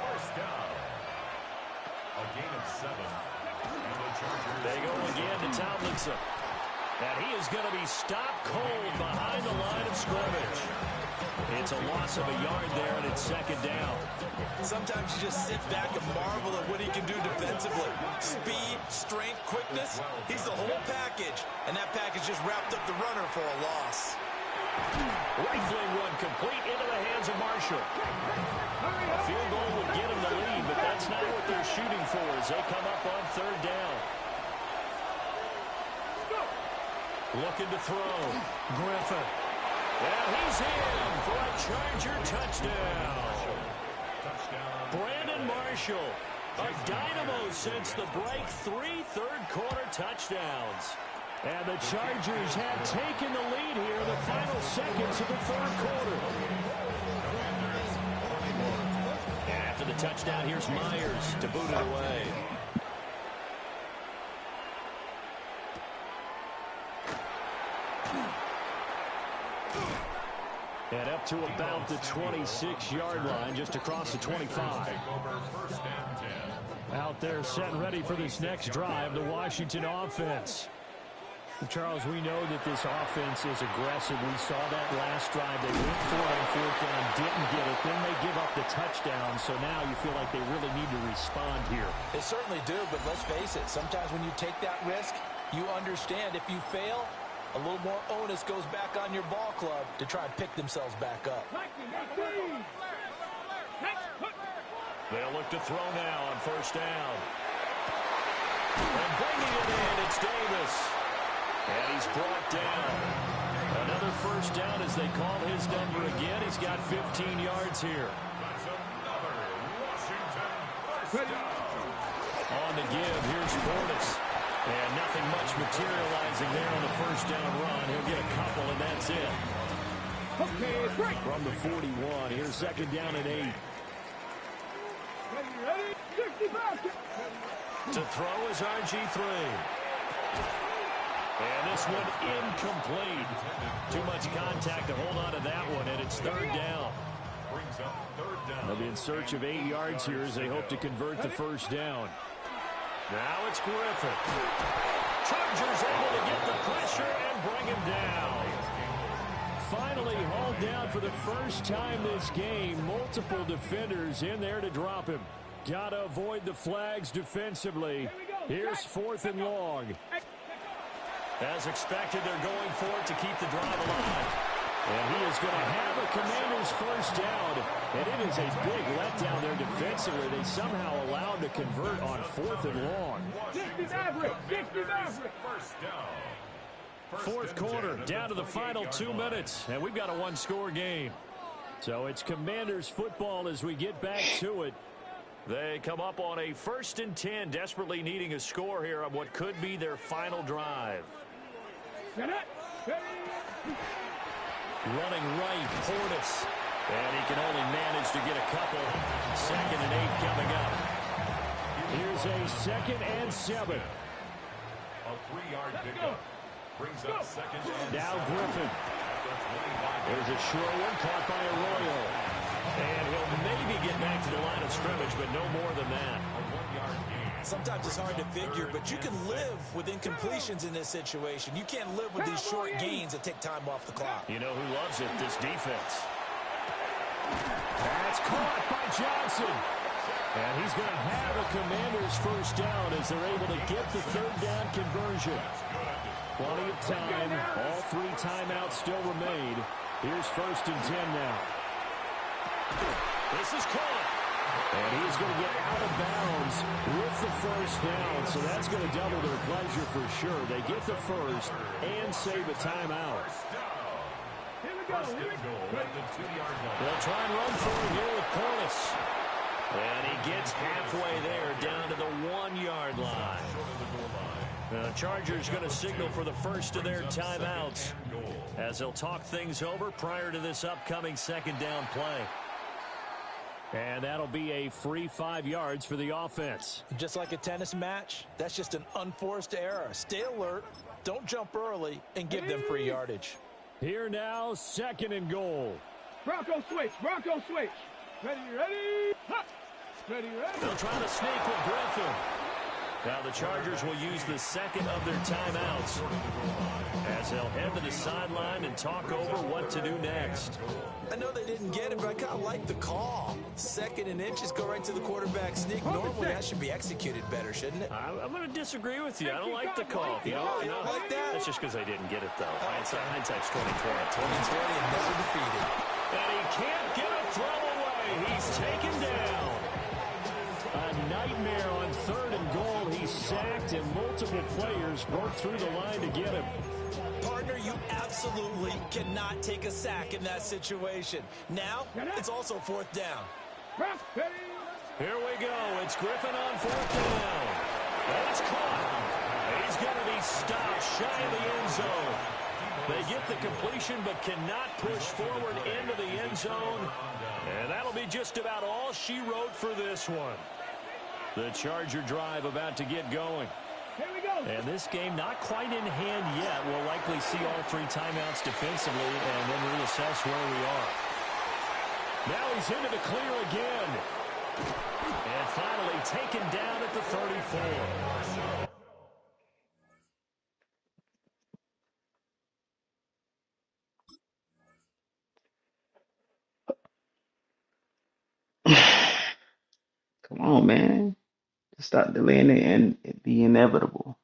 E: first down. A gain of 7. And the Chargers.
H: They go again to Tomlinson. And he is going to be stopped cold behind the line of scrimmage. It's a loss of a yard there, and it's second down.
G: Sometimes you just sit back and marvel at what he can do defensively. Speed, strength, quickness. He's the whole package. And that package just wrapped up the runner for a loss.
H: Rifling one complete into the hands of Marshall. A field goal would get him the lead, but that's not what they're shooting for as they come up on third down. Looking to throw. Griffin. And he's in for a Charger touchdown. Brandon Marshall, a dynamo since the break, 3 third-quarter touchdowns.
I: And the Chargers have taken the lead here in the final seconds of the third quarter.
H: And after the touchdown, here's Myers to boot it away.
I: And up to about the 26-yard line, just across the 25. Out there set and ready for this next drive, the Washington offense. Charles, we know that this offense is aggressive. We saw that last drive. They went for it on 4th down, didn't get it. Then they give up the touchdown. So now you feel like they really need to respond here.
G: They certainly do, but let's face it. Sometimes when you take that risk, you understand if you fail, a little more onus goes back on your ball club to try and pick themselves back up.
H: They'll look to throw now on 1st down. And bringing it in, it's Davis. And he's brought down. Another 1st down as they call his number again. He's got 15 yards here.
E: That's another Washington first down.
H: On the give, here's Portis. And nothing much materializing there on the 1st down run. He'll get a couple, and that's it.
I: From the 41, here's 2nd down and 8.
H: To throw is RG3. And this one incomplete. Too much contact to hold on to that one, and it's 3rd down.
E: Brings up 3rd down.
I: They'll be in search of 8 yards here as they hope to convert the 1st down.
H: Now it's Griffin. Chargers able to get the pressure and bring him down.
I: Finally hauled down for the first time this game. Multiple defenders in there to drop him. Gotta avoid the flags defensively. Here's 4th and long.
H: As expected, they're going for it to keep the drive alive.
I: And he is going to have a Commander's 1st down. And it is a big letdown there defensively. They somehow allowed to convert on 4th and long.
H: 4th quarter, down to the final 2 minutes. And we've got a 1-score game.
I: So it's Commanders football as we get back to it.
H: They come up on a 1st and 10, desperately needing a score here on what could be their final drive.
I: Running right, Portis. And he can only manage to get a couple. 2nd and 8 coming up. Here's a 2nd and 7.
E: A 3-yard pickup. Brings up 2nd and
I: Now
E: 7.
I: Griffin. There's a short one caught by Arroyo.
H: And he'll maybe get back to the line of scrimmage, but no more than that.
E: A 1-yard gain.
G: Sometimes it's hard to figure, but you can live with incompletions in this situation. You can't live with these short gains that take time off the clock.
H: You know who loves it? This defense.
I: That's caught by Johnson. And he's going to have a Commander's 1st down as they're able to get the 3rd down conversion. Plenty of time. All 3 timeouts still remain. Here's 1st and 10 now.
H: This is caught.
F: And he's going to get out of bounds with the first down, so that's going to double their pleasure for sure. They get the first and save a timeout.
D: Here we go.
H: They'll try and run for it here with Corliss. And he gets halfway there down to the 1-yard line. The Chargers going to signal for the first of their timeouts as they'll talk things over prior to this upcoming second down play.
F: And that'll be a free 5 yards for the offense.
G: Just like a tennis match, that's just an unforced error. Stay alert, don't jump early, and give them free yardage.
F: Here now, 2nd and goal.
D: Bronco switch. Bronco switch. Ready, ready. Huh. Ready, ready.
H: They'll try to sneak with Griffin. Now the Chargers will use the second of their timeouts as they'll head to the sideline and talk over what to do next.
G: I know they didn't get it, but I kind of like the call. 2nd and inches, go right to the quarterback sneak. Normally that should be executed better, shouldn't it?
H: I'm going to disagree with you. I don't like the call.
G: You don't like that?
H: That's just because they didn't get it, though. Hindsight's 20/20.
G: 2020 and never defeated.
H: And he can't get a throw away. He's taken down.
F: A nightmare on 3rd and goal. He's sacked, and multiple players broke through the line to get him.
G: Partner, you absolutely cannot take a sack in that situation. Now, it's also 4th down.
H: Here we go. It's Griffin on 4th down. And it's caught. He's going to be stopped shy of the end zone. They get the completion but cannot push forward into the end zone. And that'll be just about all she wrote for this one. The Charger drive about to get going.
D: Here we go.
F: And this game not quite in hand yet. We'll likely see all 3 timeouts defensively and then reassess where we are. Now he's into the clear again. And finally taken down at the 34.
C: Come on, man. Just stop delaying it and it be inevitable.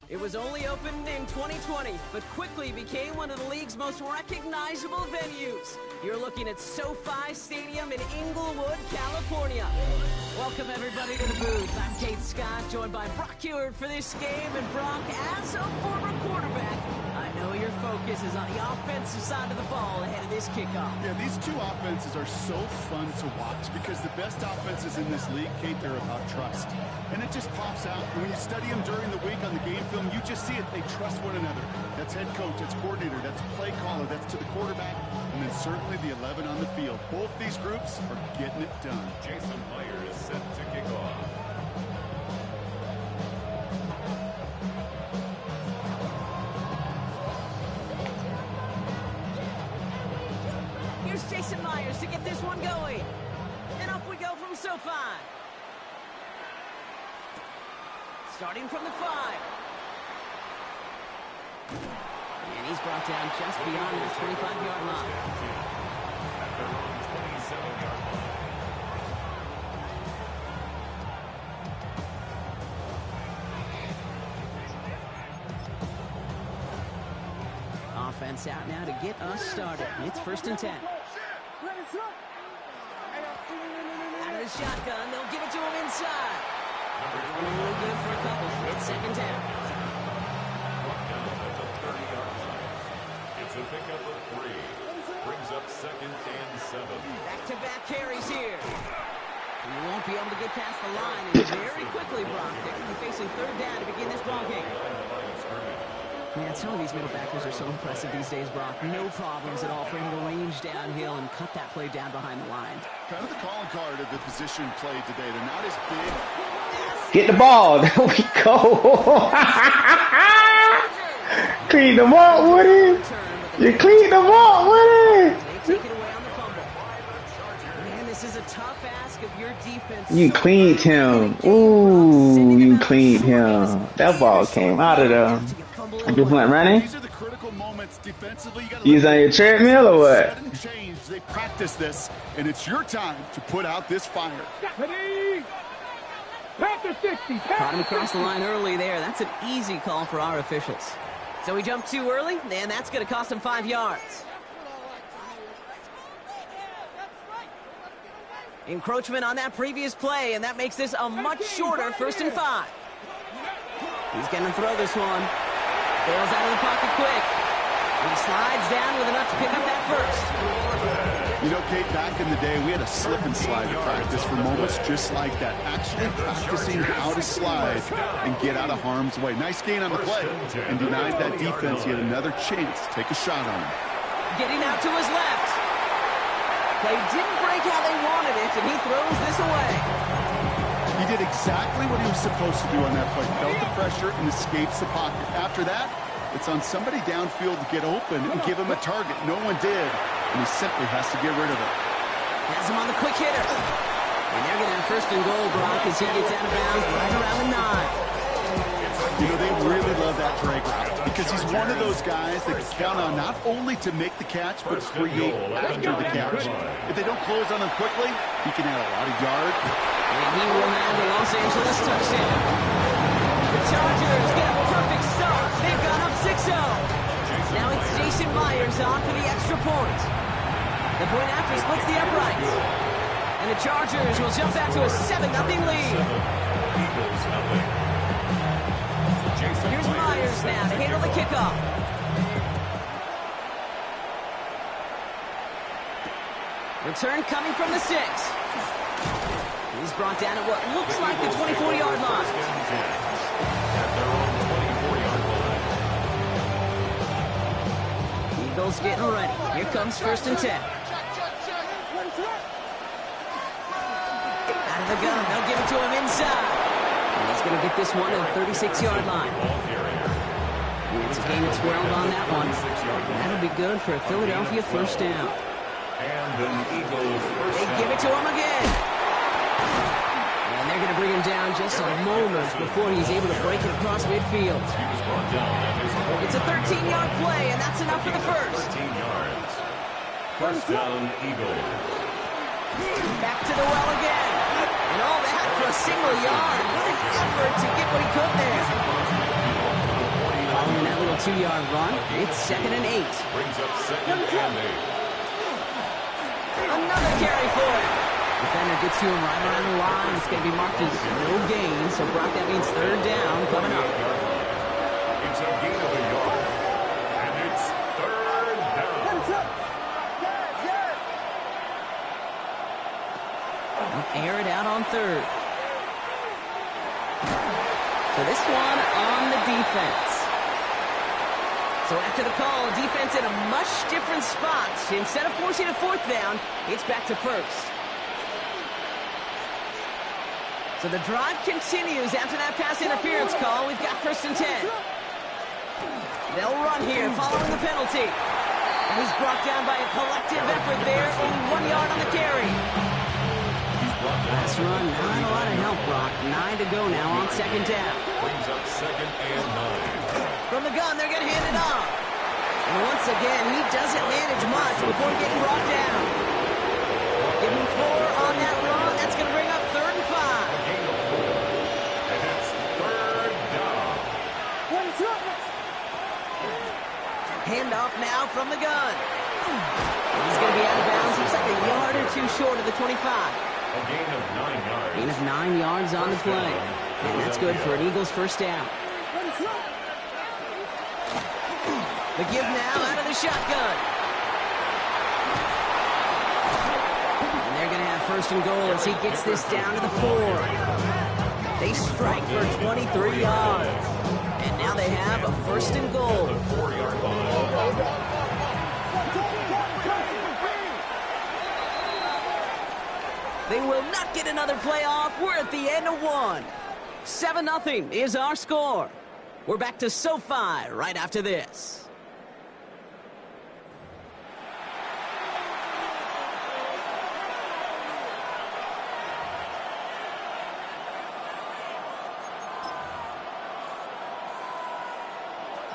J: It was only opened in 2020, but quickly became one of the league's most recognizable venues. You're looking at SoFi Stadium in Inglewood, California. Welcome, everybody, to the booth. I'm Kate Scott, joined by Brock Ewert for this game. And Brock, as a former quarterback, I know your focus is on the offensive side of the ball ahead of this kickoff.
K: Yeah, these two offenses are so fun to watch because the best offenses in this league, Kate, they're about trust. And it just pops out. And when you study them during the week on the game film, you just see it. They trust one another. That's head coach, that's coordinator, that's play caller, that's to the quarterback, and then certainly the 11 on the field. Both these groups are getting it done.
E: Jason Myers is set to kick off.
J: Here's Jason Myers to get this one going. And off we go from SoFi. Starting from the 5. And he's brought down just beyond the 25-yard line.
E: At their own 27-yard line.
J: Offense out now to get us started. It's 1st and 10. Out of the shotgun, they'll give it to him inside. Only good for a couple. It's 2nd down.
E: It's a pickup of 3. Brings up 2nd and 7.
J: Back-to-back carries here. And he won't be able to get past the line. And very quickly, Brock, they're going to be facing 3rd down to begin this ball game. Man, some of these middle backers are so impressive these days, Brock. No problems at all for him to range downhill and cut that play down behind the line.
K: Kind of the calling card of the position played today. They're not as big.
C: Get the ball. There we go. Clean them up, Woody. You clean them up, Woody.
J: They take it away on the fumble. Man, this is a tough ask of your defense.
C: You cleaned him. Ooh, you cleaned him. That ball came out of there. I just went running.
K: These are the critical moments defensively.
C: You was on your treadmill or what?
K: Change. They practice this, and it's your time to put out this fire.
J: Caught him across the line early there. That's an easy call for our officials. So he jumped too early, and that's going to cost him 5 yards. Encroachment on that previous play, and that makes this a much shorter 1st and 5. He's going to throw this one. Bails out of the pocket quick. He slides down with enough to pick up that first.
K: You know, Kate, back in the day, we had a slip and slide practice for moments just like that. Actually practicing how to slide and get out of harm's way. Nice gain on the play, and denied that defense yet another chance to take a shot on him.
J: Getting out to his left. Play didn't break how they wanted it, and he throws this away.
K: He did exactly what he was supposed to do on that play. Felt the pressure and escapes the pocket. After that, it's on somebody downfield to get open and give him a target. No one did, and he simply has to get rid of it.
J: Has him on the quick hitter. And they're going to have 1st and goal, Brock, as he gets out of bounds right around the 9.
K: You know, they really love that drag route because he's one of those guys that can count on not only to make the catch, but create after the catch. If they don't close on him quickly, he can add a lot of yards.
J: And he will have the Los Angeles touchdown. The Chargers get a perfect start. They've gone up 6-0. Now it's Jason Myers on for the extra point. The point after splits the uprights. And the Chargers will jump back to a 7-0 lead. Here's Myers now to handle the kickoff. Return coming from the 6. He's brought down at what looks like the 24-yard line. Eagles getting ready. Here comes 1st and 10. Out of the gun. They'll give it to him inside. And he's going to get this one to the 36-yard line. It's a game that's swirled on that one. That'll be good for a Philadelphia 1st down. They give it to him again. And they're going to bring him down just a moment before he's able to break it across midfield. It's a 13-yard play, and that's enough for the first.
E: 1st down, Eagles.
J: Back to the well again. And all that for a single yard. What an effort to get what he could there. Following that little 2-yard run, it's 2nd and 8.
E: Brings up 2nd and 8.
J: Another carry for him. Defender gets to him right around the line. It's going to be marked as no gain. So, Brock, that means 3rd down coming up.
E: It's a gain of a yard. And it's 3rd down.
J: Air it out on 3rd. So this one on the defense. So after the call, defense in a much different spot. Instead of forcing a 4th down, it's back to 1st. So the drive continues after that pass interference call. We've got 1st and 10. They'll run here following the penalty. And he's brought down by a collective effort there. Only 1 yard on the carry. Last run, not a lot of help, Brock. 9 to go now on 2nd down.
E: brings up 2nd and 9.
J: From the gun, they're going to hand it off. And once again, he doesn't manage much before getting brought down. Give him 4 on that run. That's going to bring up 3rd and 5.
E: And it's 3rd down.
J: Handoff now from the gun. And he's going to be out of bounds. Looks like a yard or 2 short of the 25.
E: A gain of 9 yards.
J: Gain of 9 yards on the play. And that's good for an Eagles first down. The give now out of the shotgun. And they're going to have 1st and goal as he gets this down to the 4. They strike for 23 yards. And now they have a 1st and goal.
E: 4-yard line.
J: They will not get another play off. We're at the end of 1. 7-0 is our score. We're back to SoFi right after this.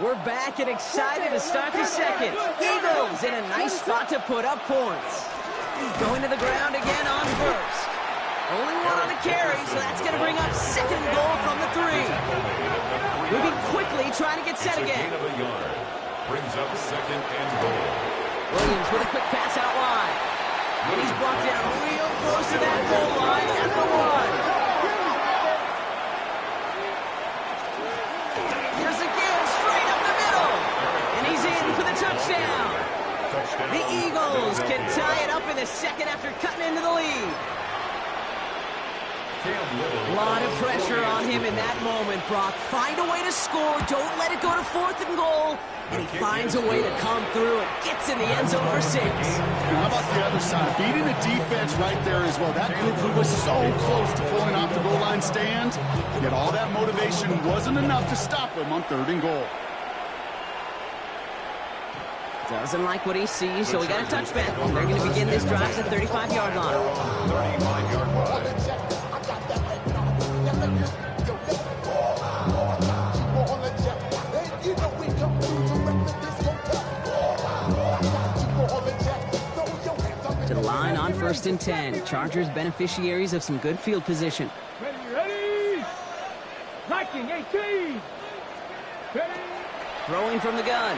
J: We're back and excited to start the second. Eagles in a nice spot to put up points. Going to the ground again on 1st. Only 1 on the carry, so that's going to bring up 2nd goal from the 3. Moving quickly, trying to get set again.
E: Gain of a yard. Brings up 2nd and goal.
J: Williams with a quick pass out wide. And he's brought down real close to that goal line at the 1. Here's a give straight up the middle. And he's in for the touchdown. The Eagles can tie it up in the second after cutting into the lead. A lot of pressure on him in that moment, Brock. Find a way to score. Don't let it go to 4th and goal. And he finds a way to come through and gets in the end zone for 6.
K: How about the other side? Beating the defense right there as well. That group who was so close to pulling off the goal line stand, yet all that motivation wasn't enough to stop him on 3rd and goal.
J: Doesn't like what he sees, so we got a touchback. They're going to begin this drive at the 35-yard line.
E: 35-yard line.
J: To the line on 1st and 10. Chargers beneficiaries of some good field position.
D: Ready! Liking 18! Ready!
J: Throwing from the gun.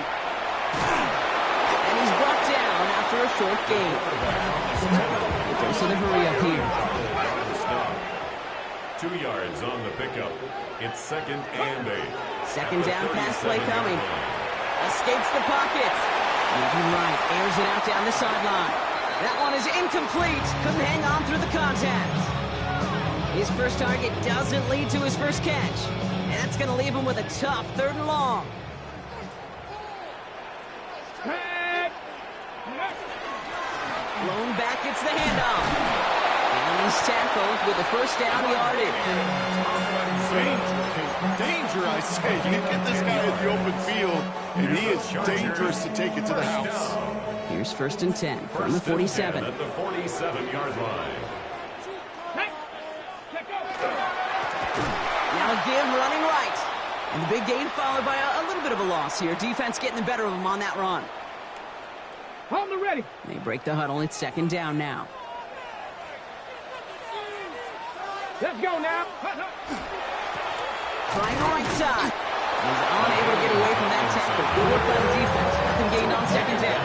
J: And he's brought down after a short gain. Dose of the hurry up here.
E: 2 yards on the pickup. It's 2nd and 8.
J: 2nd down pass play coming. Escapes the pocket. Moving right, airs it out down the sideline. That one is incomplete. Couldn't hang on through the contact. His first target doesn't lead to his first catch. And that's going to leave him with a tough 3rd and long. Blown back, it's the handoff. And he's tackled with the 1st down yardage.
K: Danger, I say. You get this guy in the open field, and he is dangerous to take it to the house.
J: Here's 1st and 10 from the 47.
E: At the 47-yard line.
J: Now a give running right. And the big gain followed by a little bit of a loss here. Defense getting the better of him on that run.
D: On the ready.
J: They break the huddle. It's 2nd down now.
D: Let's go now.
J: Trying the right side. He's unable to get away from that tackle. Good work by the defense. Nothing gained on 2nd down.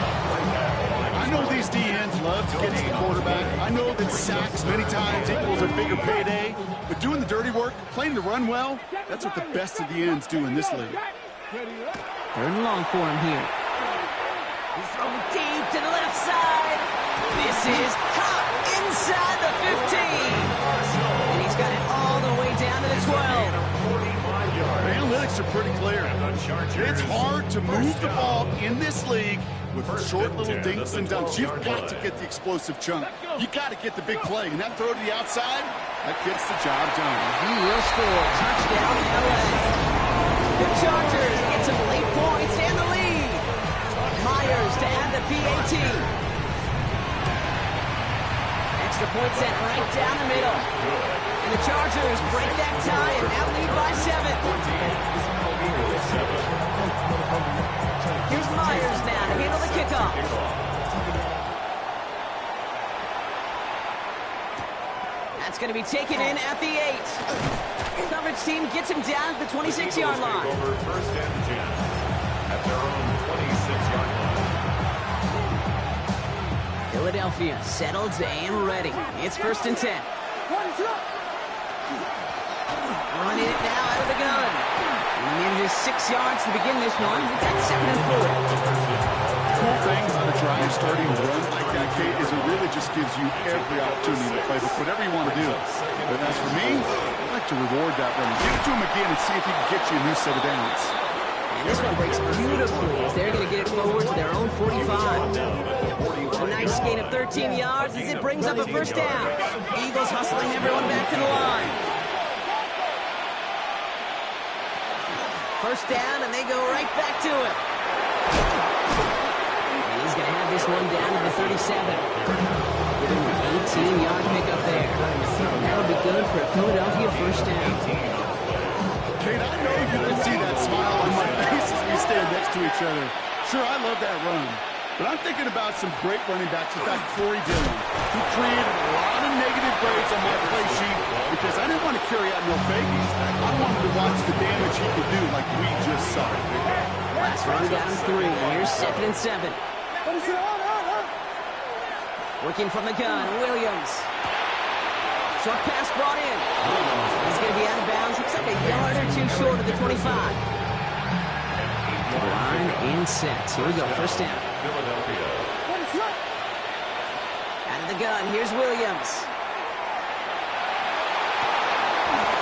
K: I know these DNs love to get to the quarterback. I know that sacks many times equals a bigger payday. But doing the dirty work, playing the run well, that's what the best of the ends do in this league.
J: 3rd and long for him here. He's throwing deep to the left side. This is caught inside the 15. And he's got it all the way down to the 12.
K: The analytics are pretty clear. It's hard to move the ball in this league with short little dinks and dunks. You've got to get the explosive chunk. You got to get the big play. And that throw to the outside, that gets the job done.
J: He will score. Touchdown, LA. The Chargers get some late points and the lead. Myers to add the PAT. Extra Point sent right down the middle. And the Chargers break that tie and now lead by 7. Here's Myers now to handle the kickoff. That's going to be taken in at the 8. Coverage team gets him down at the 26-yard line.
E: Over first and 10 at their own 26-yard line.
J: Philadelphia settled and ready. It's first and 10. Running it now out of the gun. And he manages 6 yards to begin this one. That's 2nd and 4.
K: The cool thing about a drive starting to run like that, Kate, is it really just gives you every opportunity to play with whatever you want to do. But as for me, I like to reward that run. Give it to him again and see if he can get you a new set of downs.
J: And this one breaks beautifully as they're going to get it forward to their own 45. A nice gain of 13 yards as it brings up a first down. Eagles hustling everyone back to the line. First down, and they go right back to him. And he's going to have this one down to the 37. Give him an 18-yard pickup there. That'll be good for a Philadelphia first down.
K: Kate, I know you can see that smile on my face as we stand next to each other. Sure, I love that run. But I'm thinking about some great running backs. In fact, Corey Dillon, who created a lot of negative grades on my play sheet because I didn't want to carry out no fakies. I wanted to watch the damage he could do like we just saw.
J: Last run got him 3. Here's 2nd and 7. Working from the gun, Williams. Short pass brought in. He's going to be out of bounds. Looks like a yard or 2 short of the 25. The line and set. Here we go, first down.
E: Philadelphia.
J: Out of the gun, here's Williams.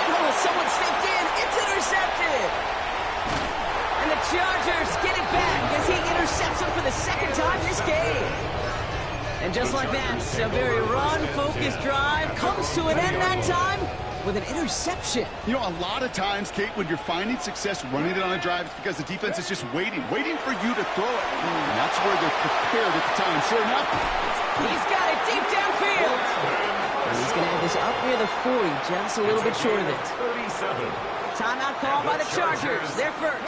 J: Oh, someone stepped in. It's intercepted. And the Chargers get it back as he intercepts him for the 2nd time this game. And just like that, a very run-focused drive comes to an end that time with an interception.
K: You know, a lot of times, Kate, when you're finding success running it on a drive, it's because the defense is just waiting for you to throw it. And that's where they're prepared at the time. Sure enough,
J: he's got it deep downfield. And he's going to have this up near the 40, just a little bit short of it.
E: 37.
J: Timeout call by the Chargers. They're first.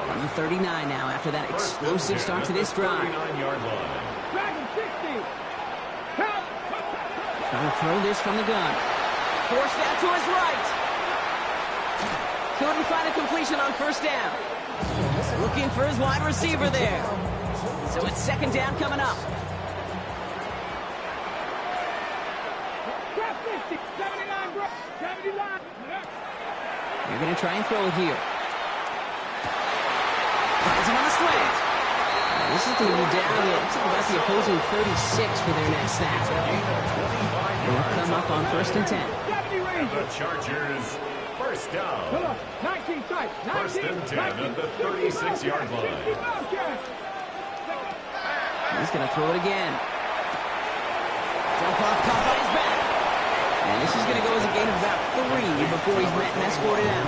J: On the 39 now after that explosive start to this drive.
E: 39-yard line.
J: Trying to throw this from the gun. Forced out to his right. Couldn't find a completion on first down. Looking for his wide receiver there. So it's 2nd down coming up. You're going to try and throw it here. Finds him on the slant. And this is going to be down at about the opposing 36 for their next snap. They'll come up on 1st and 10.
E: The Chargers, first down. First and 10 at the 36-yard line.
J: He's going to throw it again. Jump off, caught by his back. And this is going to go as a gain of about 3 before he's met and escorted out.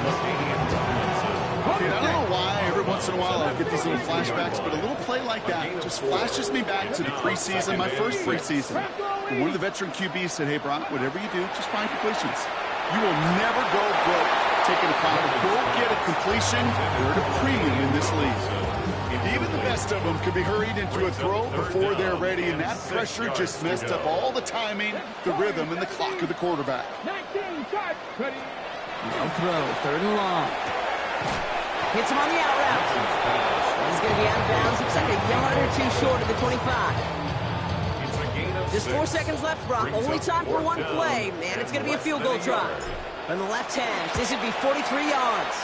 K: Dude, I don't know why every once in a while I get these little flashbacks, but a little play like that just flashes me back to the preseason, my first preseason. And one of the veteran QBs said, hey, Brock, whatever you do, just find completions. You will never go broke taking a profit. Go get a completion. They're at a premium in this league. Even the best of them could be hurried into a throw before they're ready, and that pressure just messed up all the timing, the rhythm, and the clock of the quarterback.
J: No throw, 3rd and long. Hits him on the out route. He's going to be out of bounds. Looks like a yard or 2 short of the 25. Just 4 seconds left, Brock. Only time for one play, and it's going to be a field goal try. From the left hash, this would be 43 yards.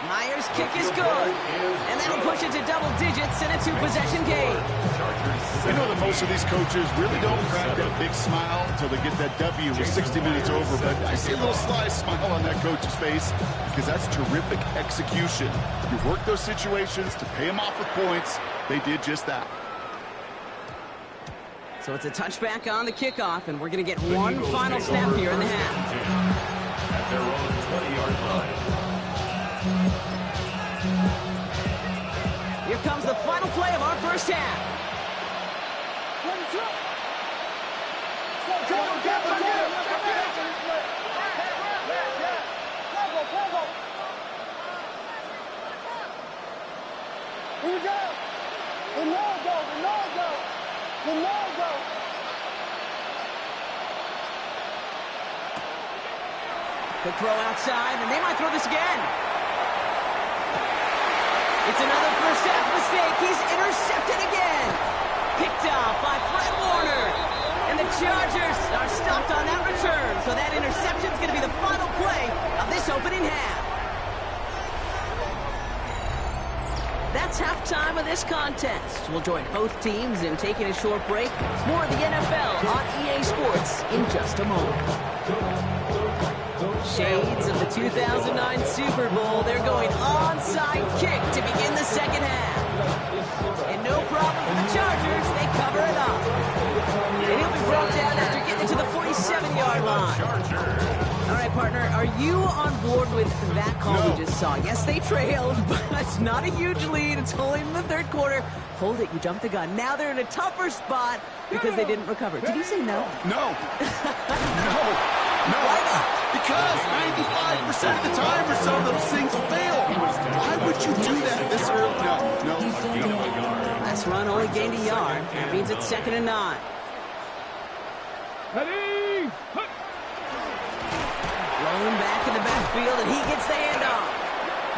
J: Myers' kick is good, and that'll push it to double digits in a 2-possession game.
K: You know that most of these coaches really don't crack that big smile until they get that W with 60 minutes over, but I see a little sly smile on that coach's face because that's terrific execution. You work those situations to pay them off with points. They did just that.
J: So it's a touchback on the kickoff, and we're going to get one final snap here in the half.
E: At their own 20-yard line.
J: Here comes the final play of our first half.
D: Here we go. The no-go, the no-go, the no-go.
J: The throw outside, and they might throw this again. It's another first half mistake. He's intercepted again. Picked off by Fred Warner. And the Chargers are stopped on that return. So that interception is going to be the final play of this opening half. That's halftime of this contest. We'll join both teams in taking a short break. More of the NFL on EA Sports in just a moment. Shades of the 2009 Super Bowl. They're going onside kick to begin the second half. And no problem for the Chargers. They cover it up. And he'll be brought down after getting to the 47-yard line. All right, partner, are you on board with that call we just saw? Yes, they trailed, but it's not a huge lead. It's only in the third quarter. Hold it, you jumped the gun. Now they're in a tougher spot because they didn't recover. Did you say no?
K: No. No. Why not? Because 95% of the time or so, those things fail. Why would you do that this early? No.
J: Last run only gained a yard. That means it's 2nd and 9.
D: Ready?
J: Rolling back in the backfield, and he gets the handoff.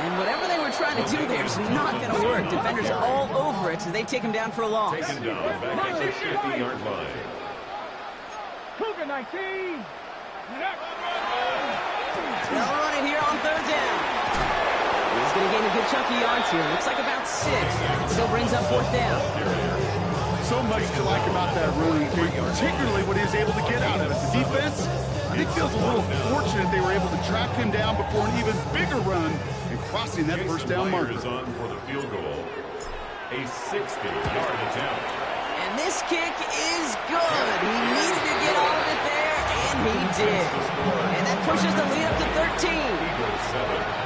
J: And whatever they were trying to do there is not going to work. Defenders all over it, so they take him down for a loss.
E: Taken down back at the 50-yard line.
D: Cougar 19.
J: They'll run it here on 3rd down. He's going to gain a good chunk of yards here. Looks like about 6. It still brings up 4th down.
K: So much to like about that run, particularly what he was able to get out of it. The defense, I think, feels a little fortunate they were able to track him down before an even bigger run and crossing that first down marker.
E: Is on for the field goal. A 60-yard attempt.
J: And this kick is good. He needed to get all of it there, and he did. And that pushes the lead up to 13.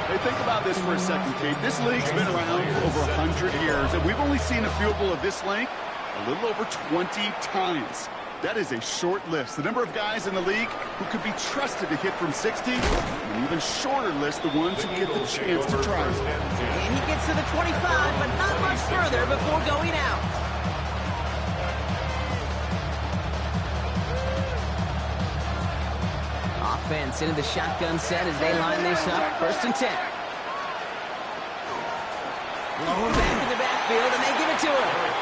K: Hey, think about this for a second, Kate. This league's been around for over 100 years, and we've only seen a field goal of this length a little over 20 times. That is a short list. The number of guys in the league who could be trusted to hit from 60, an even shorter list, the ones who get the chance to try.
J: And he gets to the 25, but not much further before going out. Offense into the shotgun set as they line this up. 1st and 10. Low back in the backfield, and they give it to him.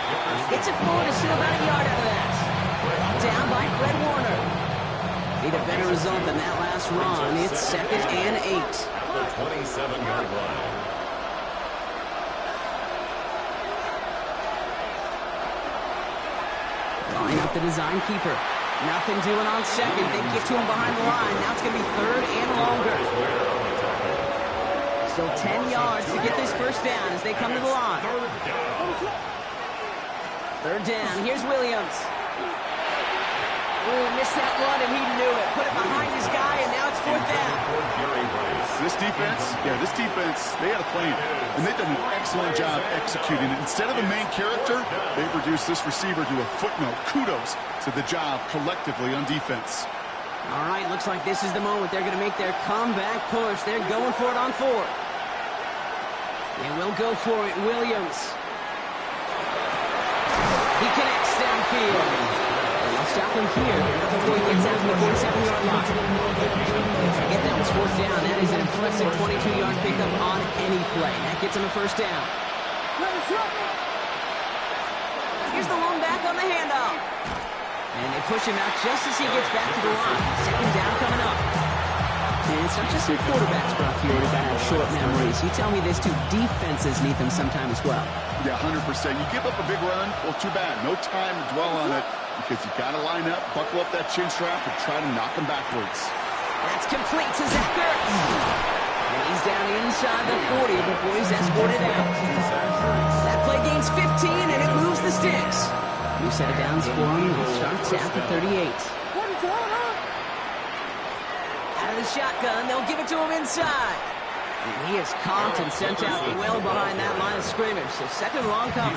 J: Gets it forward to still about a yard out of that. Down by Fred Warner. Need a better result than that last run. It's 2nd and 8.
E: The 27-yard line.
J: Line up the design keeper. Nothing doing on 2nd. They get to him behind the line. Now it's going to be 3rd and longer. Still 10 yards to get this 1st down as they come to the line. 3rd down. Here's Williams. Ooh, missed that one, and he knew it. Put it behind his guy, and now it's 4th down.
K: This defense, they had a plan, and they've done an excellent job executing it. Instead of the main character, they've reduced this receiver to a footnote. Kudos to the job collectively on defense.
J: All right, looks like this is the moment they're going to make their comeback push. They're going for it on 4th. They will go for it. Williams. He connects downfield. They'll stop him here before he gets out to the 47-yard line. Forget that was 4th down. That is an impressive 22-yard pickup on any play. That gets him a 1st down. Here's the lone back on the handoff. And they push him out just as he gets back to the line. 2nd down coming up. And it's not just your quarterbacks, Brock, here that have short memories. You tell me this too. Defenses need them sometime as well.
K: Yeah, 100%. You give up a big run, well, too bad. No time to dwell on it because you got to line up, buckle up that chin strap, and try to knock him backwards.
J: That's complete to Zach Ertz. And he's down inside the 40 before he's escorted out. That play gains 15, and it moves the sticks. New set of downs for him. It starts at the 38. Out of the shotgun, they'll give it to him inside. And he is caught and sent out well behind that line of scrimmage. So second long coming.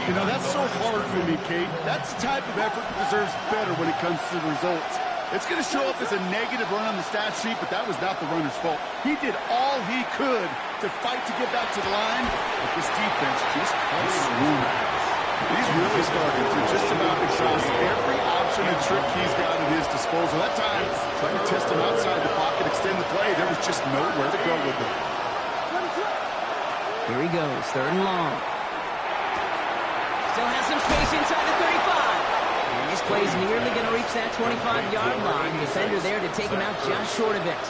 K: You know, that's so hard for me, Kate. That's the type of effort that deserves better when it comes to the results. It's going to show up as a negative run on the stat sheet, but that was not the runner's fault. He did all he could to fight to get back to the line, but this defense just cuts through. He's really starting to just about exhaust every option and trick he's got at his disposal. That time, trying to test him outside the pocket, extend the play, there was just nowhere to go with it.
J: Here he goes, third and long. Still has some space inside the 35. And this play's nearly going to reach that 25-yard line. Defender there to take him out just short of it.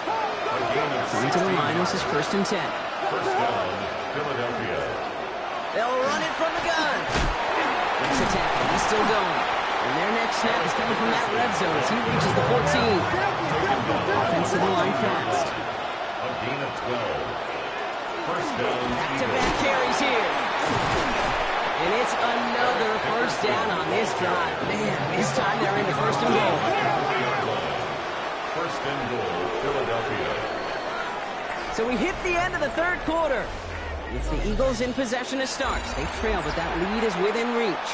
J: Coming to the line, this is 1st and 10.
E: First down, Philadelphia.
J: They'll run it from the gun. It's a tackle. He's still going. And their next snap is coming from that red zone as he reaches the 14. Offense to the line fast.
E: A gain of 12. First down.
J: Back-to-back carries here. And it's another first down on this drive. Man, this time they're into 1st and goal.
E: First and goal, Philadelphia.
J: So we hit the end of the third quarter. It's the Eagles in possession as starts. They trail, but that lead is within reach.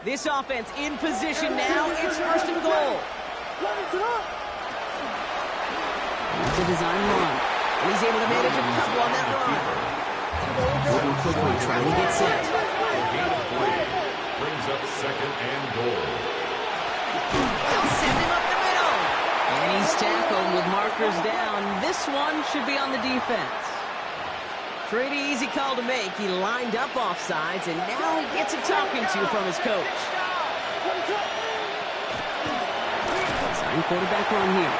J: This offense in position now. It's 1st and goal. It's a design run. And he's able to manage a couple on that run. Moving quickly, trying to get set.
E: Gain of 3 brings up 2nd and goal.
J: They'll send him up the middle. And he's tackled with markers down. This one should be on the defense. Pretty easy call to make. He lined up offsides, and now he gets a talking to from his coach. Sign quarterback run here.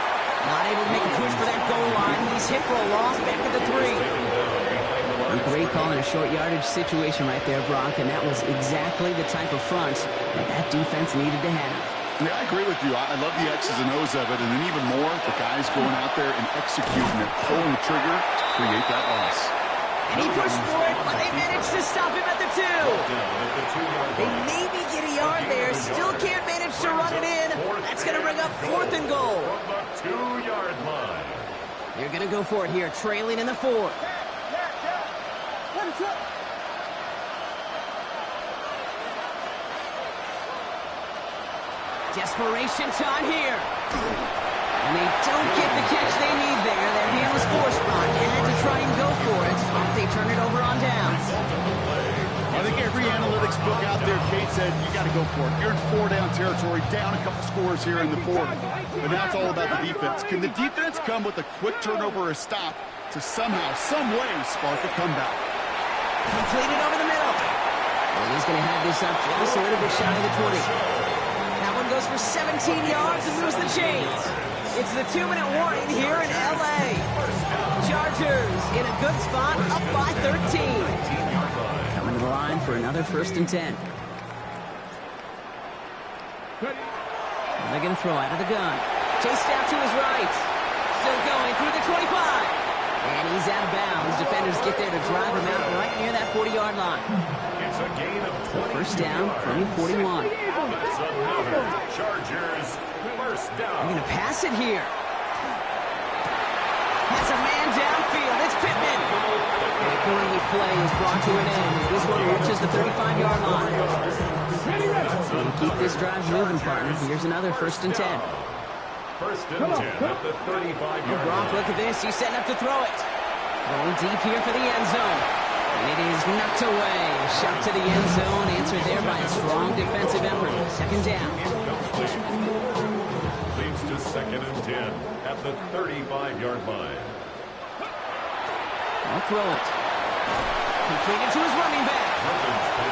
J: Not able to make a push for that goal line. He's hit for a loss back at the 3. A great call in a short yardage situation right there, Brock, and that was exactly the type of front that defense needed to have.
K: Yeah, I agree with you. I love the X's and O's of it, and then even more, the guys going out there and executing it, pulling the trigger to create that loss.
J: And he pushed for it, but they managed to stop him at the 2. They maybe get a yard there, still can't manage to run it in. That's going to bring up 4th and goal.
E: From the 2-yard line.
J: They're going to go for it here, trailing in the 4th. Desperation time here. And they don't get the catch they need there. Their hand was forced, Brock. They had to try and go for it, but they turn it over on downs.
K: I think every analytics book out there, Kate said, you got to go for it. You're in 4-down territory, down a couple scores here in the 4th. But now it's all about the defense. Can the defense come with a quick turnover or a stop to somehow, some way, spark a comeback?
J: Completed over the middle. And he's going to have this up just a little bit shy of the 20. That one goes for 17 yards and moves the chains. It's the 2-minute warning here in L.A. Chargers in a good spot, up by 13. Coming to the line for another 1st and 10. And they're going to throw out of the gun. Chased out to his right. Still going through the 25. And he's out of bounds. Defenders get there to drive him out right near that 40-yard line.
E: It's a gain of 20.
J: First down from the 41.
E: It's another Chargers first down.
J: They're going to pass it here. Has a man downfield. It's Pittman. And a great play is brought to an end as this one reaches the 35-yard line. So to keep this drive moving, partner, here's another 1st and 10.
E: First and 10 at the 35-yard
J: Brock,
E: line.
J: look at this. He's setting up to throw it. Going deep here for the end zone. And it is knocked away. Shot to the end zone. Answered there by a strong defensive effort. 2nd down.
E: Leads to 2nd and 10 at the 35-yard line.
J: I'll throw it. Completed to his running back.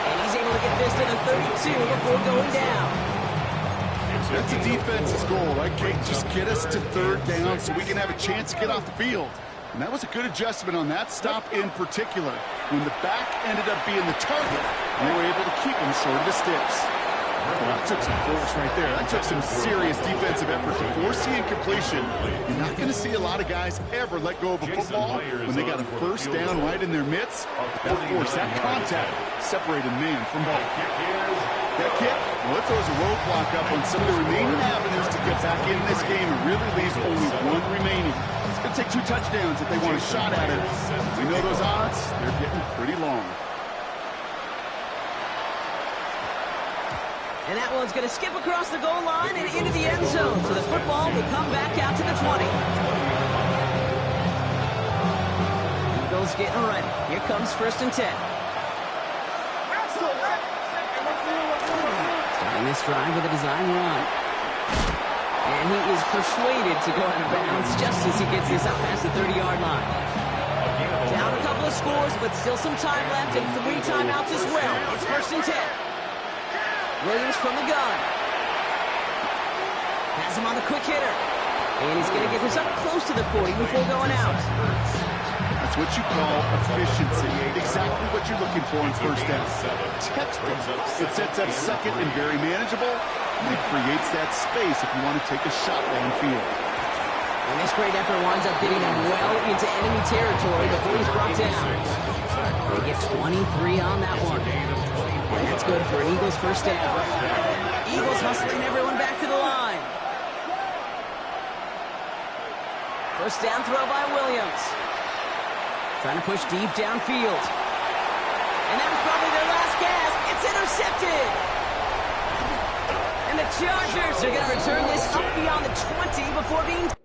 J: And he's able to get this to the 32 before going down.
K: That's a defense's goal, right, Kate? Just get us to 3rd down so we can have a chance to get off the field. And that was a good adjustment on that stop in particular. When the back ended up being the target, they were able to keep him short of the sticks. Well, that took some force right there. That took some serious defensive effort to force the incomplete completion. You're not going to see a lot of guys ever let go of a football when they got a first down right in their midst. That force, that contact, separated man from ball. That kick, well, it throws a roadblock up on some of the remaining avenues to get back in this game. It really leaves only one remaining. It's going to take 2 touchdowns if they want a shot at it. We know those odds, they're getting pretty long.
J: And that one's going to skip across the goal line and into the end zone. So the football will come back out to the 20. Eagles getting ready. Here comes 1st and 10. Starting this drive with a design run. And he is persuaded to go out of bounds just as he gets this up past the 30-yard line. Down a couple of scores, but still some time left and 3 timeouts as well. It's 1st and 10. Williams from the gun. Has him on the quick hitter. And he's going to get this up close to the 40 before going out.
K: That's what you call efficiency. Exactly what you're looking for in first down. Textbook. It sets up second and very manageable. And it creates that space if you want to take a shot downfield.
J: And this great effort winds up getting him well into enemy territory before he's brought down. They get 23 on that one. And that's good for an Eagles first down. Eagles hustling everyone back to the line. First down throw by Williams. Trying to push deep downfield. And that was probably their last gasp. It's intercepted. And the Chargers are going to return this up beyond the 20 before being...